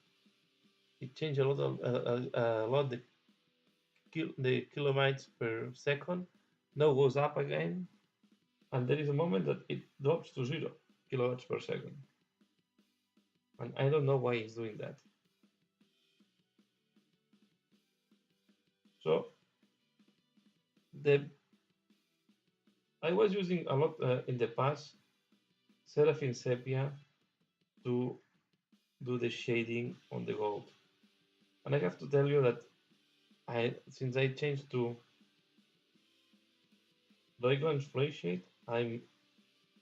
It changed a lot the kilobytes per second. Now goes up again, and there is a moment that it drops to 0 kilobytes per second, and I don't know why it's doing that. So the I was using a lot in the past Seraphim Sepia to do the shading on the gold, and I have to tell you that since I changed to regular spray shade, I'm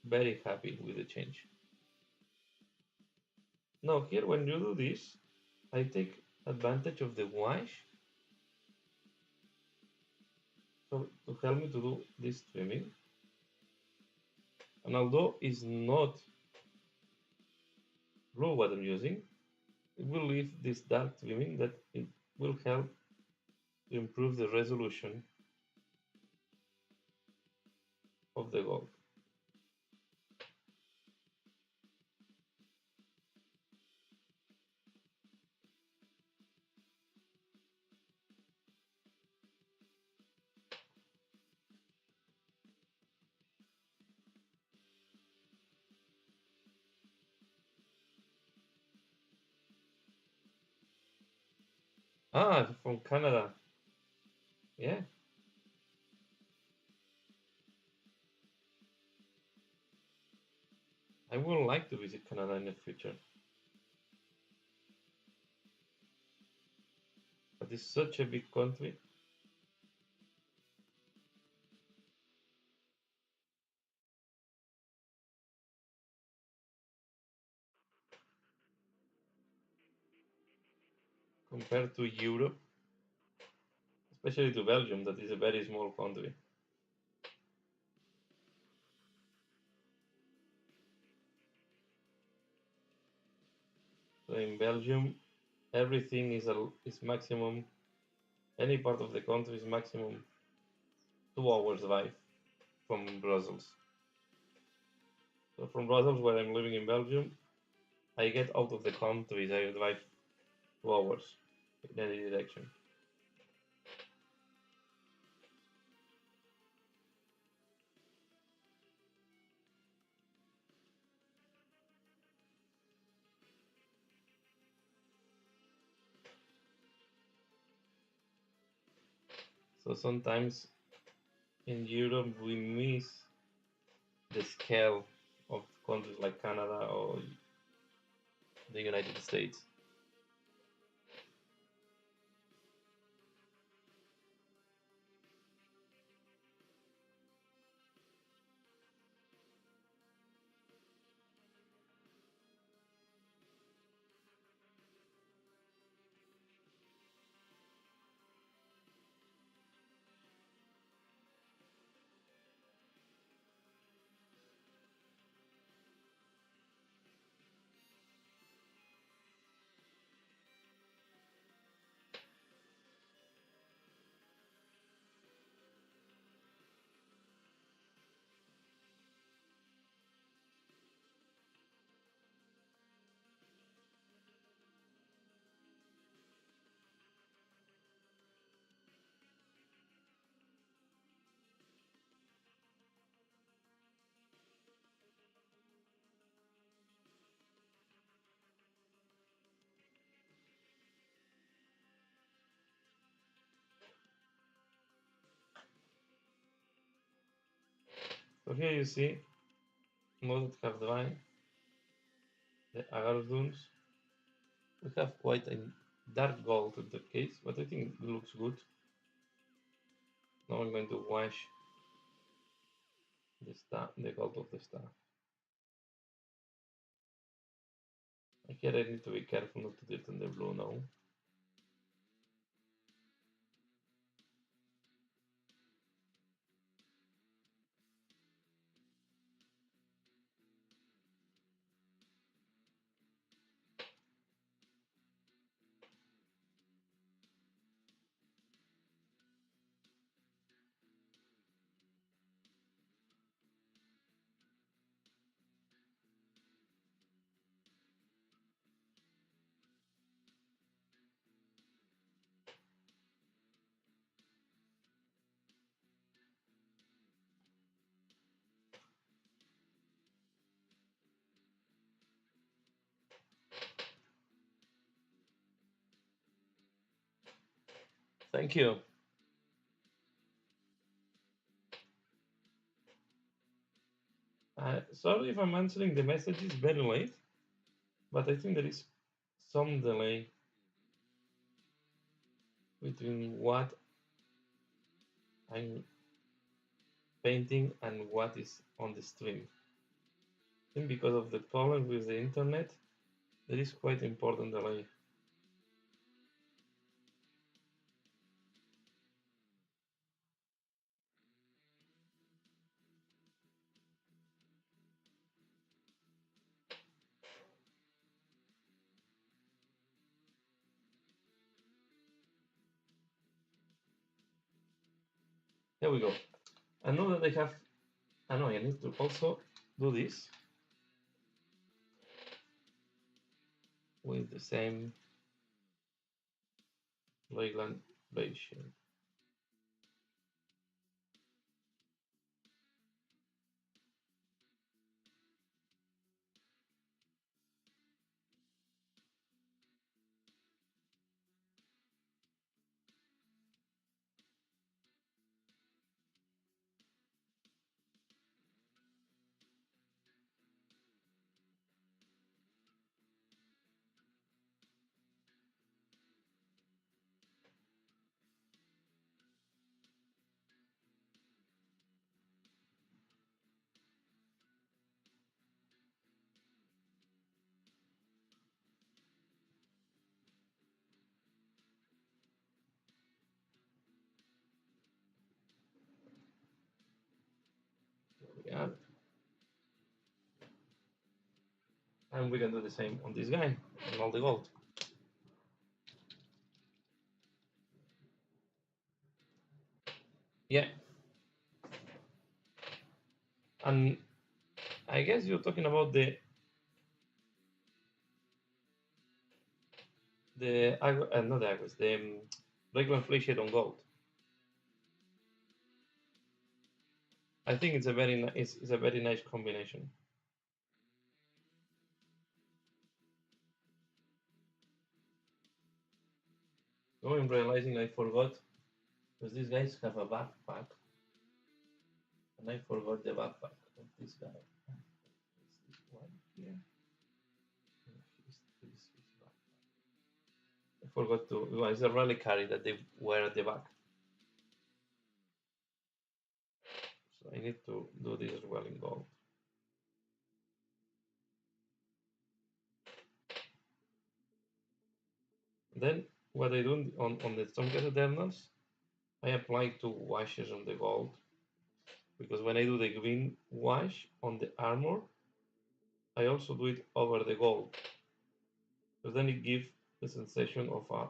very happy with the change. Now here, when you do this, I take advantage of the wash so to help me to do this trimming. And although it's not blue what I'm using, it will leave this dark trimming that it will help to improve the resolution of the gold. Ah, from Canada. Yeah, I would like to visit Canada in the future. But it's such a big country compared to Europe, especially to Belgium, that is a very small country. So in Belgium, everything is maximum. Any part of the country is maximum 2 hours drive from Brussels. So from Brussels, where I'm living in Belgium, I get out of the country. I drive 2 hours in any direction. So sometimes in Europe we miss the scale of countries like Canada or the United States. So here you see most have dry, the agar dunes. We have quite a dark gold in the case, but I think it looks good. Now I'm going to wash the star, the gold of the star. Here I need to be careful not to dirten the blue now. Thank you. Sorry if I'm answering the messages very late, but I think there is some delay between what I'm painting and what is on the stream. I think because of the problem with the internet, there is quite important delay. There we go. And now that I have, I know I need to also do this with the same Leyland ratio. Yeah, and we can do the same on this guy and all the gold. Yeah, and I guess you're talking about not the Agres, the regular flea on gold. I think it's a it's a very nice combination. Oh, I'm realizing I forgot because these guys have a backpack, and I forgot the backpack of this guy. It's this one here. I forgot to. Well, it's a reliquary that they wear at the back, so I need to do this as well in gold. Then what I do on the Stormcast Eternals, I apply two washes on the gold because when I do the green wash on the armor, I also do it over the gold because then it gives the sensation of a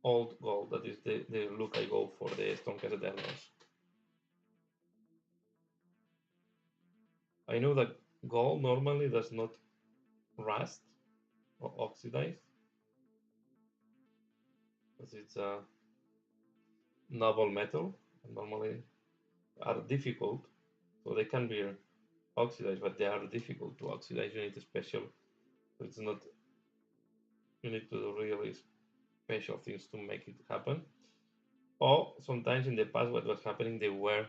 old gold. That is the look I go for the Stormcast Eternals. I know that gold normally does not rust or oxidize because it's a noble metal and normally are difficult, so they can be oxidized, but they are difficult to oxidize. You need a special, it's not, you need to do really special things to make it happen. Or sometimes in the past, what was happening, they were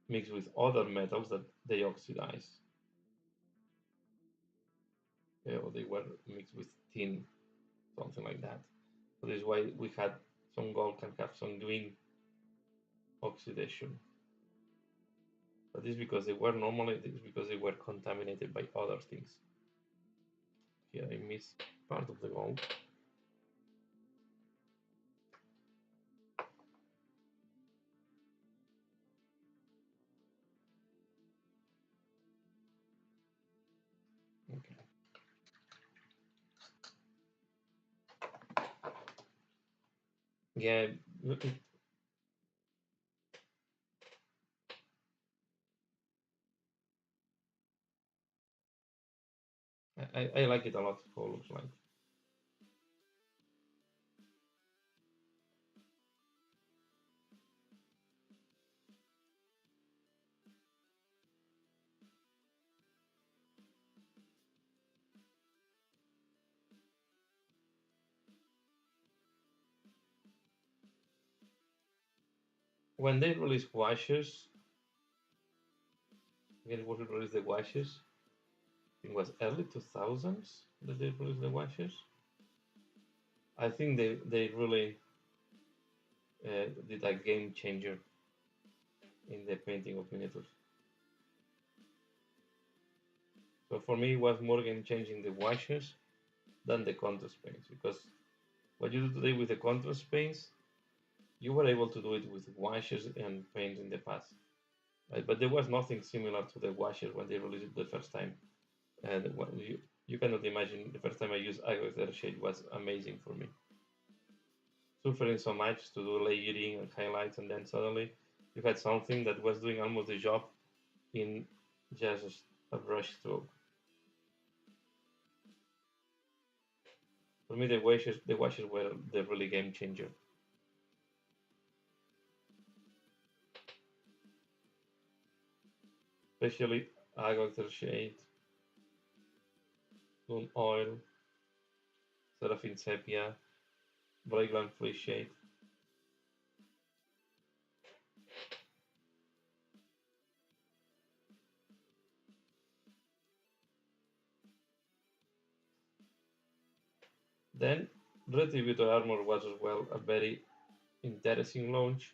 mixed with other metals that they oxidize. Yeah, or they were mixed with tin, something like that. So this is why we had some gold can have some green oxidation. But this is because they were normally, this is because they were contaminated by other things. Here I miss part of the gold. Okay. Yeah, I like it a lot. How it looks like. When they released washes, again, when they released the washes, I think it was early 2000s that they released the washes. I think they really did a game changer in the painting of miniatures. So for me, it was more game changing the washes than the contrast paints because what you do today with the contrast paints, you were able to do it with washes and paints in the past. Right? But there was nothing similar to the washes when they released it the first time. And you cannot imagine the first time I used Agro Shade was amazing for me. Suffering so much to do layering and highlights, and then suddenly you had something that was doing almost the job in just a brush stroke. For me, the washes were the really game changer. Especially Agriculture Shade, Moon Oil, Seraphine Sepia, Braeland Free Shade. Then Retributor Armor was as well a very interesting launch,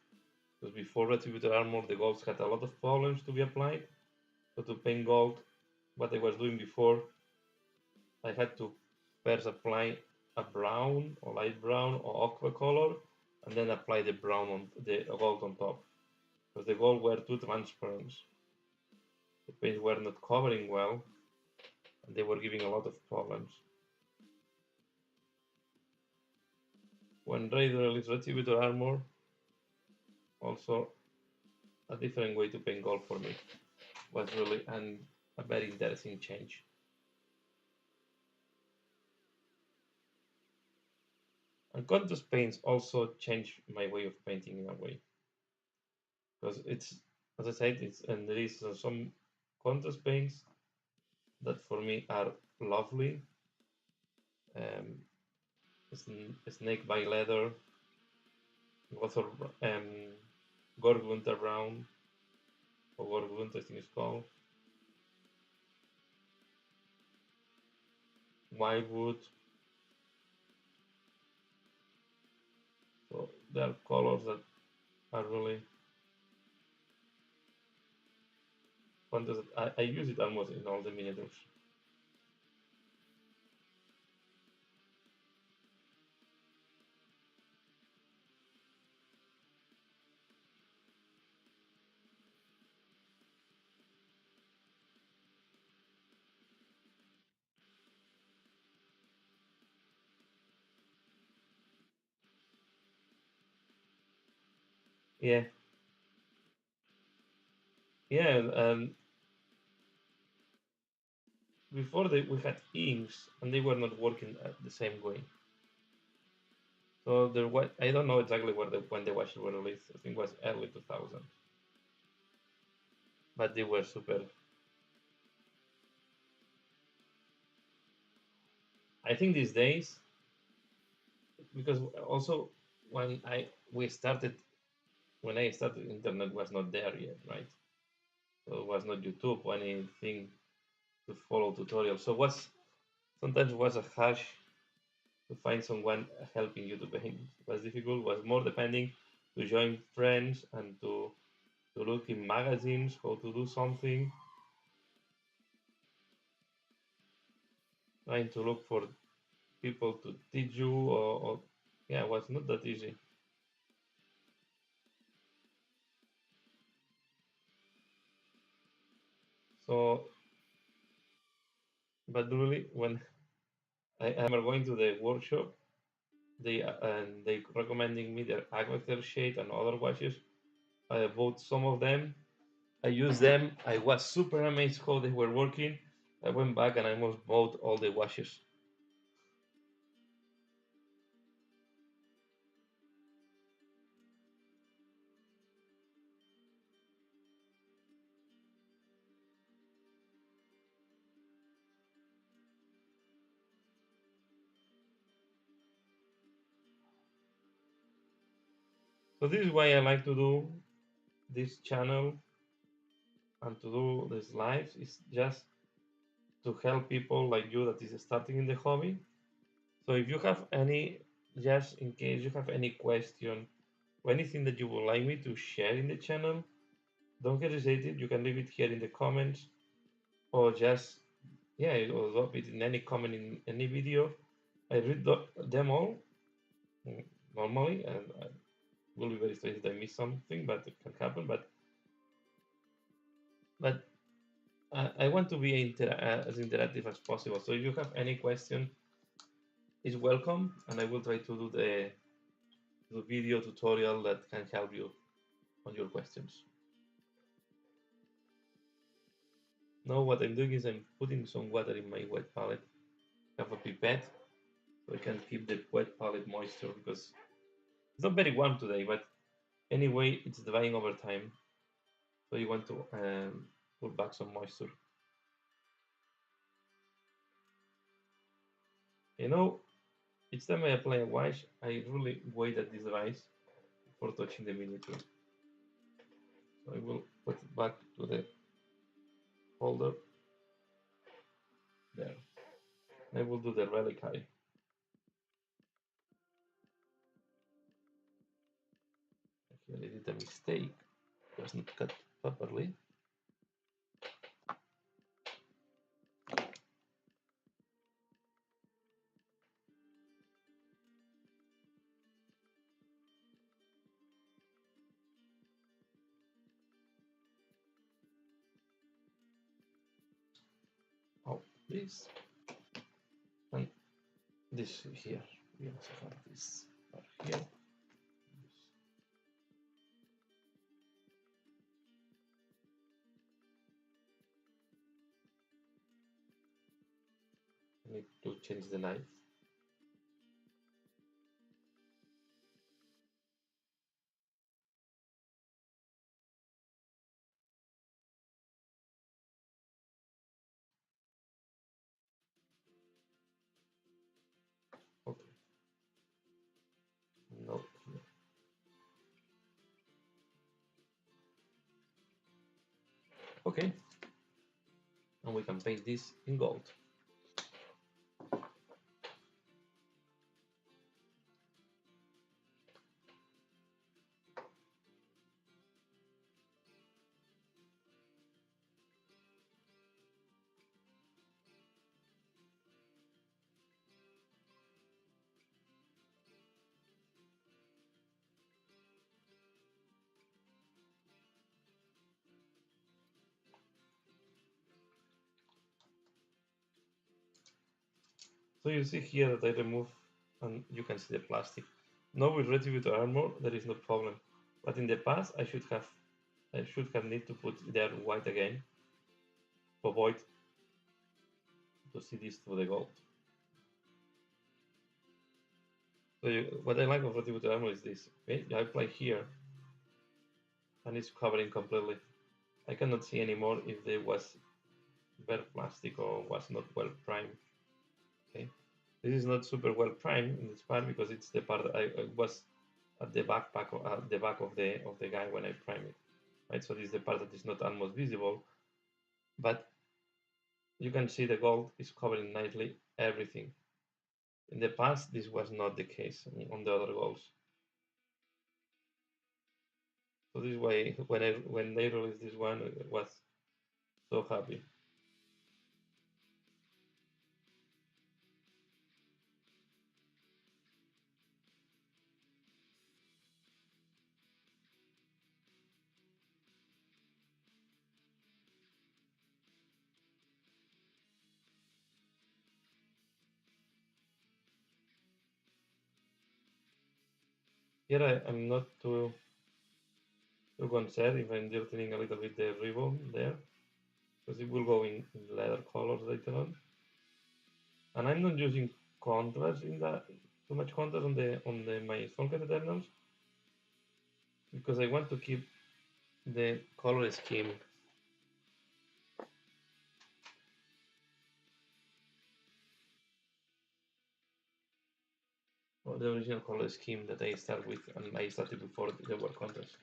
because before Retributor Armor the golds had a lot of problems to be applied. So to paint gold, what I was doing before, I had to first apply a brown or light brown or ochre color, and then apply the brown on the gold on top, because the gold were too transparent. The paints were not covering well, and they were giving a lot of problems. When Raid released Retributor Armor, also a different way to paint gold for me, was really a very interesting change. And contrast paints also changed my way of painting in a way, because it's, as I said, it's, and there is some contrast paints that for me are lovely. Um, Snake by Leather, Gothor, Gorgunter Brown, or Gorgunter I think it's called, Wildwood. So there are colors that are really fantastic. I use it almost in all the miniatures. Yeah, yeah. Before we had inks and they were not working the same way. So there was, I don't know exactly when the watches were released. I think it was early 2000, but they were super. I think these days, because also when I started, internet was not there yet, right? So it was not YouTube or anything to follow tutorials. So was sometimes was a harsh to find someone helping you to paint. It was difficult. Was more depending to join friends and to look in magazines how to do something, trying to look for people to teach you, or yeah, it was not that easy. So, but really, when I remember going to the workshop, they recommending me their Agriculture shade and other watches. I bought some of them. I used them. I was super amazed how they were working. I went back and I almost bought all the watches. So this is why I like to do this channel and to do these lives. Is just to help people like you that is starting in the hobby. So if you have any, just in case you have any question or anything that you would like me to share in the channel, don't hesitate it. You can leave it here in the comments, or just, yeah, or drop it in any comment in any video. I read them all, mm, normally, and I will be very sorry if I miss something, but it can happen. But I want to be as interactive as possible. So if you have any question, is welcome, and I will try to do the video tutorial that can help you on your questions. Now what I'm doing is I'm putting some water in my wet palette. I have a pipette so I can keep the wet palette moisture because it's not very warm today, but anyway it's drying over time. So you want to put back some moisture. You know, each time I apply a wash, I really wait that this dries before touching the miniature. So I will put it back to the holder there. I will do the reliquary. Here I did a mistake. It was not cut properly. Oh, this and this here. We also have this part here. I need to change the light. Okay. No. Here. Okay. And we can paint this in gold. So you see here that I remove, and you can see the plastic. Now with Retributor armor, there is no problem. But in the past, I should have need to put there white again to avoid to see this through the gold. So what I like of Retributor armor is this. Okay, I apply here, and it's covering completely. I cannot see anymore if there was bare plastic or was not well primed. Okay, this is not super well primed in this part because it's the part that I was at the backpack at the back of the guy when I prime it. Right, so this is the part that is not almost visible, but you can see the gold is covering nicely everything. In the past, this was not the case on the other golds. So this way, when they released this one, I was so happy. Here I'm not too concerned if I'm dirtying a little bit the ribbon there, because it will go in leather colors later on. And I'm not using contrast in that too much contrast on the my Stalker Eternals because I want to keep the color scheme. Or the original color scheme that I start with and I started before the world contest.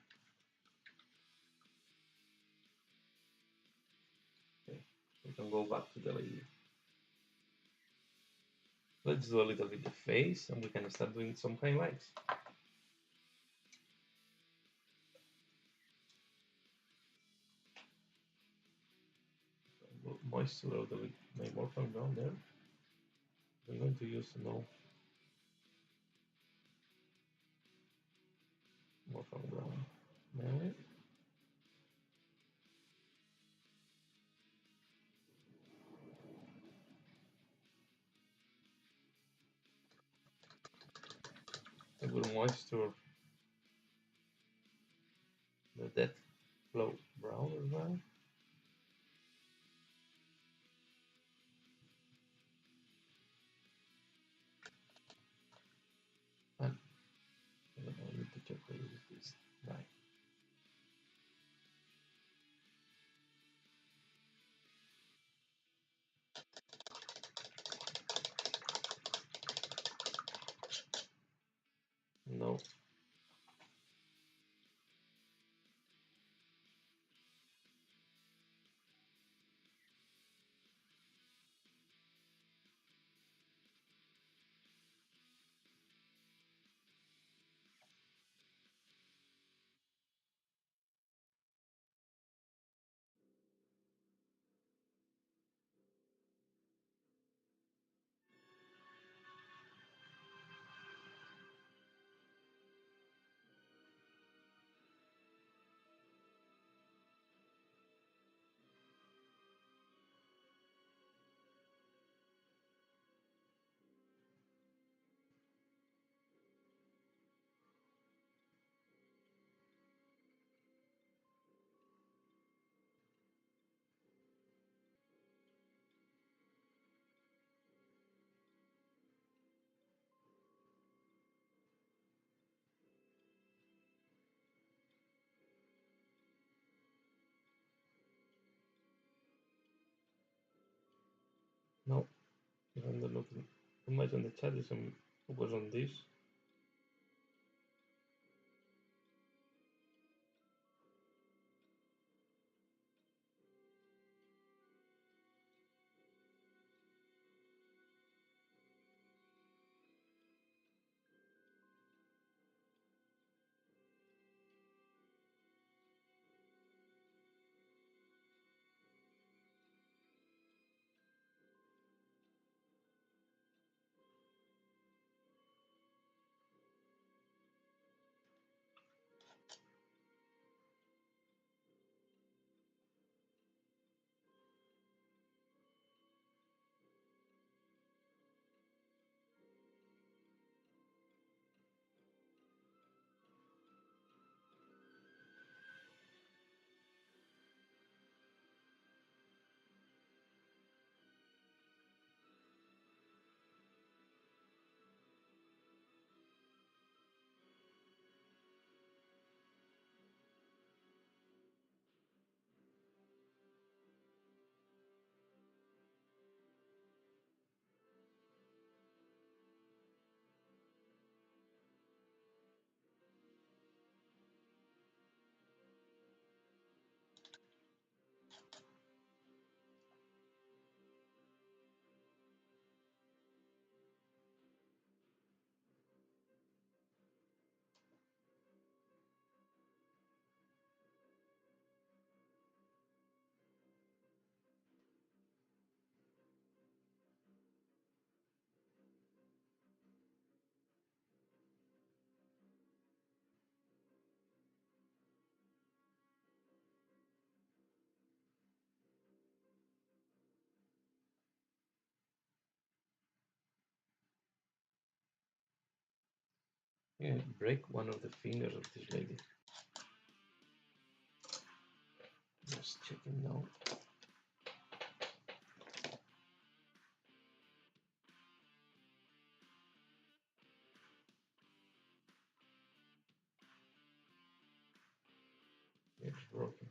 Okay, we can go back to the lady. Let's do a little bit the face and we can start doing some highlights. Moisture a little bit, my morphin brown there. I'm going to use no morphin brown. Now, a good moisture. The that flow brown as well. And I need to check what is this. Right. No. No. If I'm not looking too much on the chat, there's some focus on this. Yeah, break one of the fingers of this lady. Just checking now. It's broken.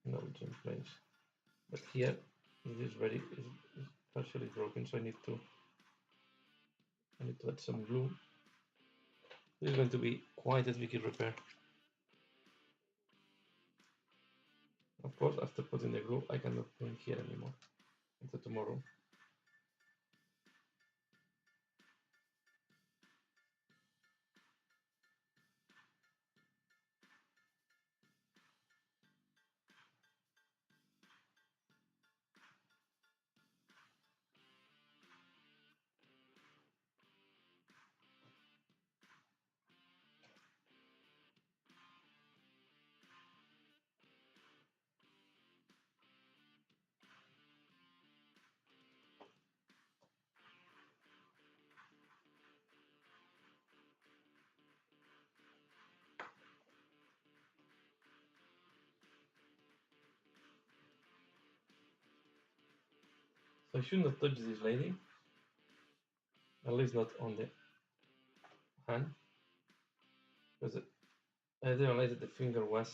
No, it's in place. But here it is ready. It's partially broken, so I need to add some glue. This is going to be quite a tricky repair. Of course, after putting the glue, I cannot paint here anymore until tomorrow. I should not touch this lady, at least not on the hand, because I didn't realize that the finger was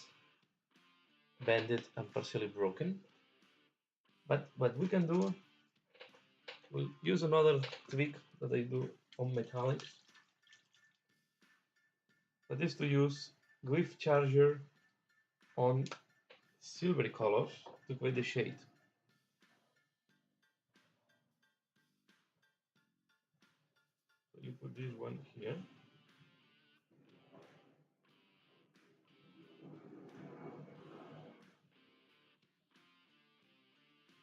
bended and partially broken. But what we can do, we'll use another trick that I do on metallics. That is to use glyph charger on silvery colors to create the shade. So you put this one here.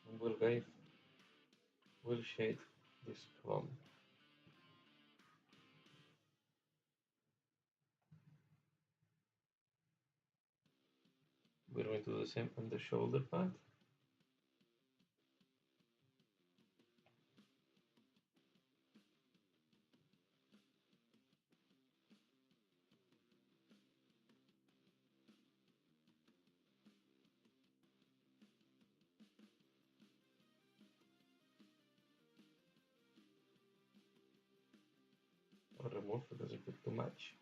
And we'll shade this chrome. We're going to do the same on the shoulder part. I'll remove because I put too much.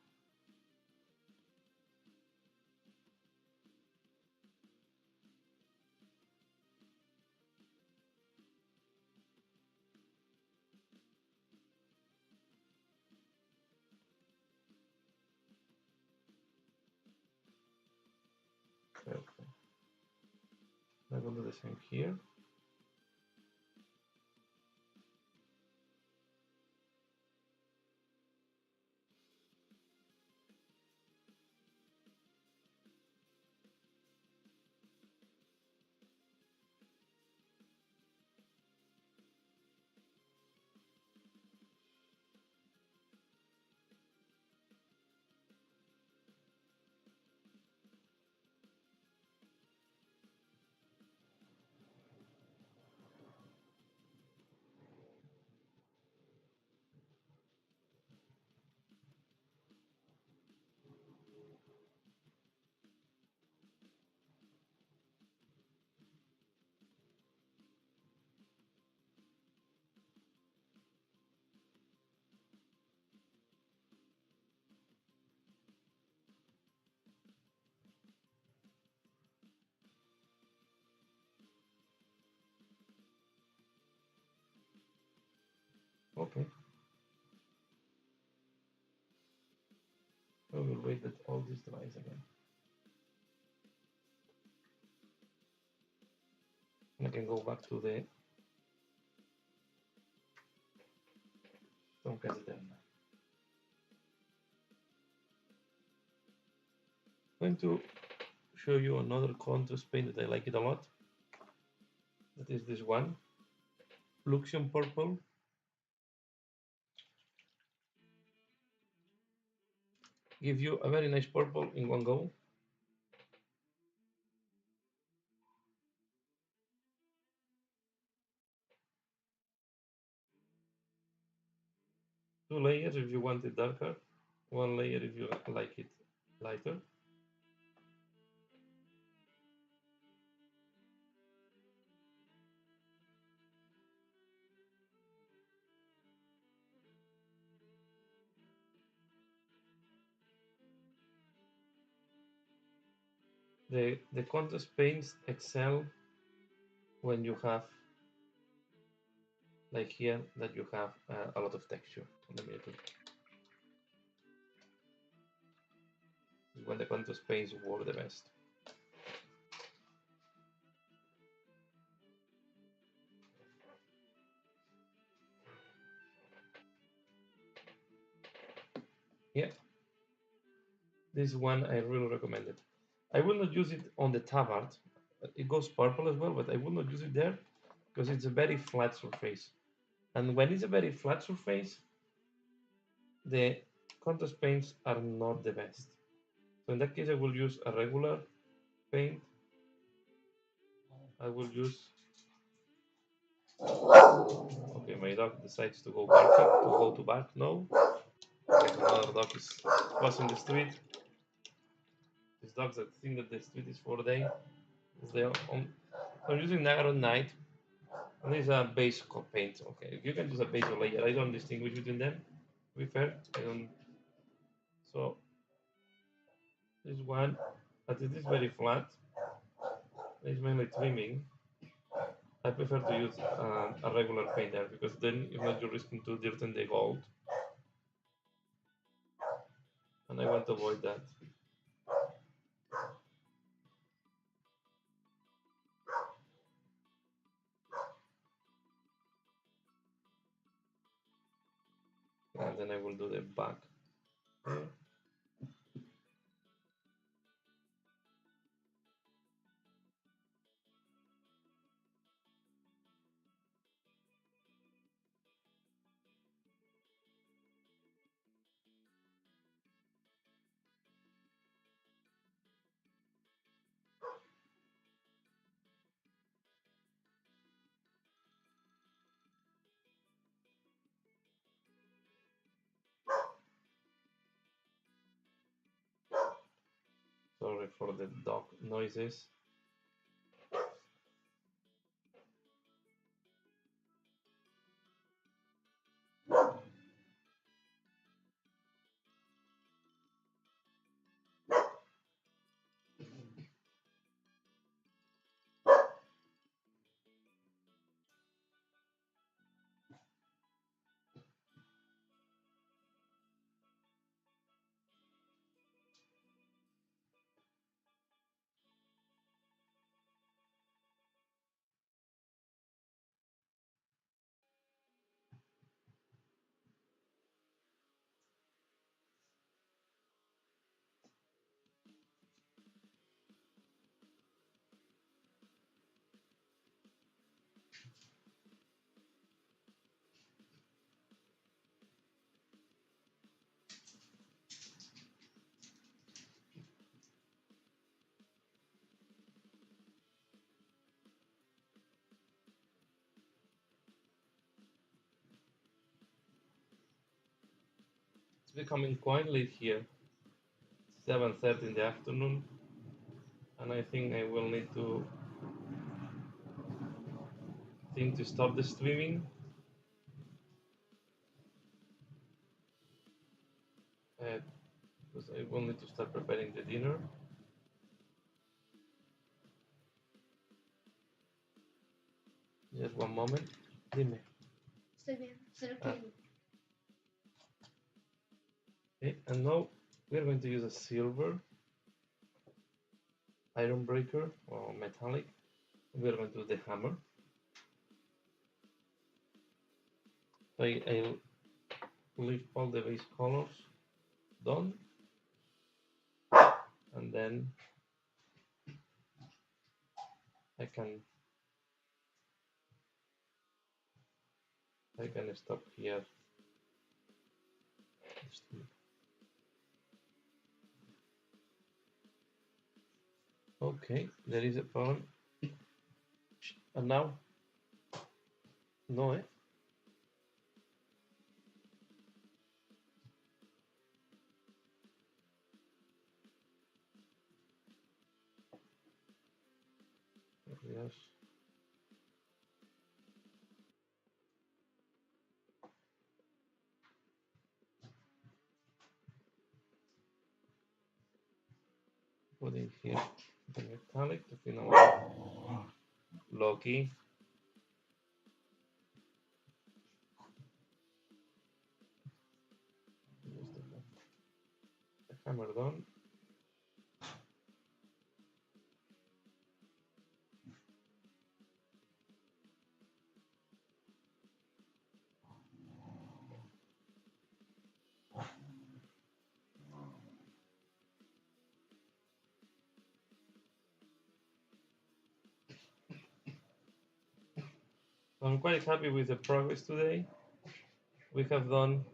Okay. I'm going to do the same here. Okay. I will wait that all this dries again. And I can go back to the Tom Caseterna. I'm going to show you another contrast paint that I like it a lot. That is this one, Luxion Purple. Give you a very nice purple in one go. 2 layers if you want it darker, 1 layer if you like it lighter. The contrast paints excel when you have, like here, that you have a lot of texture. Let me do. When the contrast paints work the best. Yeah, this one I really recommend it. I will not use it on the tabard. It goes purple as well, but I will not use it there because it's a very flat surface. And when it's a very flat surface, the contrast paints are not the best. So in that case, I will use a regular paint. I will use. Okay, my dog decides to go barking, to go to bark. No, another dog is crossing the street. These dogs that think that the street is for them. Is their own. I'm using Niagara Night And this is a base paint. Okay, you can use a base or layer. I don't distinguish between them. To be fair, I don't. So this one, as it is very flat, it's mainly trimming. I prefer to use a regular painter because then if not you're risking to dirten the gold, and I want to avoid that. And then I will do the back. Okay. Sorry for the dog noises. It's becoming quite late here. 7:30 in the afternoon, and I think I will need to stop the streaming. Because I will need to start preparing the dinner. Just one moment. Dime. Estoy bien, solo que... Okay, and now we are going to use a silver iron breaker or metallic. We are going to do the hammer. So I'll leave all the base colors done, and then I can stop here. Okay, there is a problem. And now, no, eh? Yes. Put in here the metallic to finalize. Loki. The hammer done. So I'm quite happy with the progress today. We have done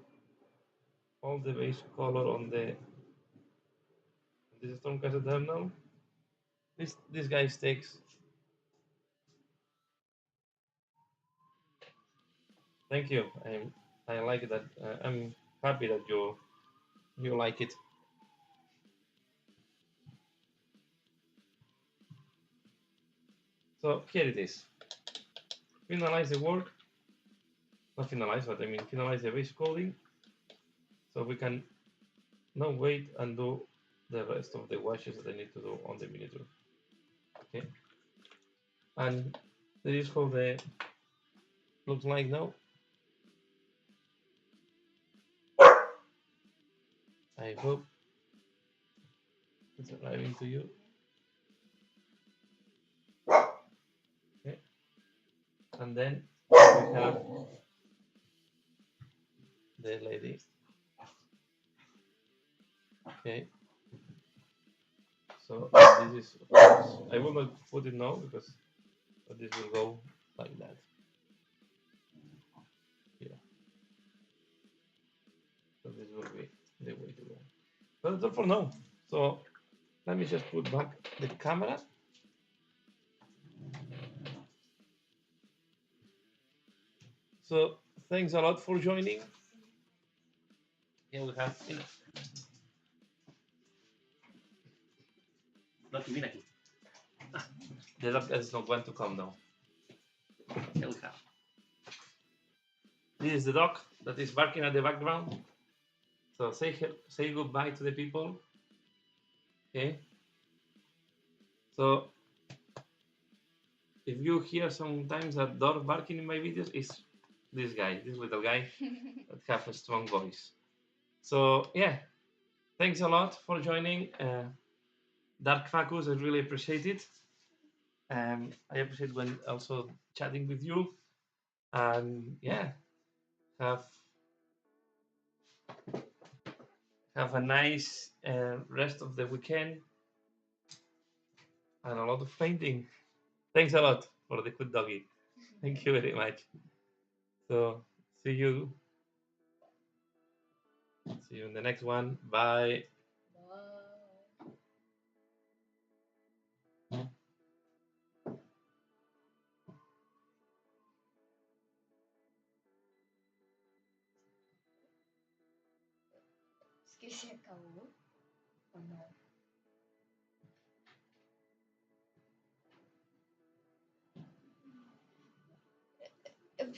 all the base color on this Stormcast Eternal. This guy takes. Thank you. I like that. I'm happy that you like it. So here it is. finalize the work. Not finalize, but I mean finalize the base coding. So we can now wait and do the rest of the washes that I need to do on the miniature. Okay. And this is how the looks like now. I hope it's arriving to you. Okay. And then we have the lady. Okay. So this is, of course, I will not put it now because this will go like that. Yeah. So this will be the way to go. But that's all for now. So let me just put back the camera. So thanks a lot for joining. Here we have not even aquí. The dog is not going to come now. Here we have. This is the dog that is barking at the background. So say goodbye to the people. Okay. So if you hear sometimes a dog barking in my videos, it's this guy, this little guy that have a strong voice. So yeah, thanks a lot for joining. Dark Facus, I really appreciate it. I appreciate when also chatting with you. And yeah, have a nice rest of the weekend and a lot of painting. Thanks a lot for the good doggy. Thank you very much. So see you in the next one. Bye. Es que se acabó. ¿O no?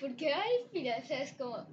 ¿Por qué va a respirar? ¿Sabes cómo?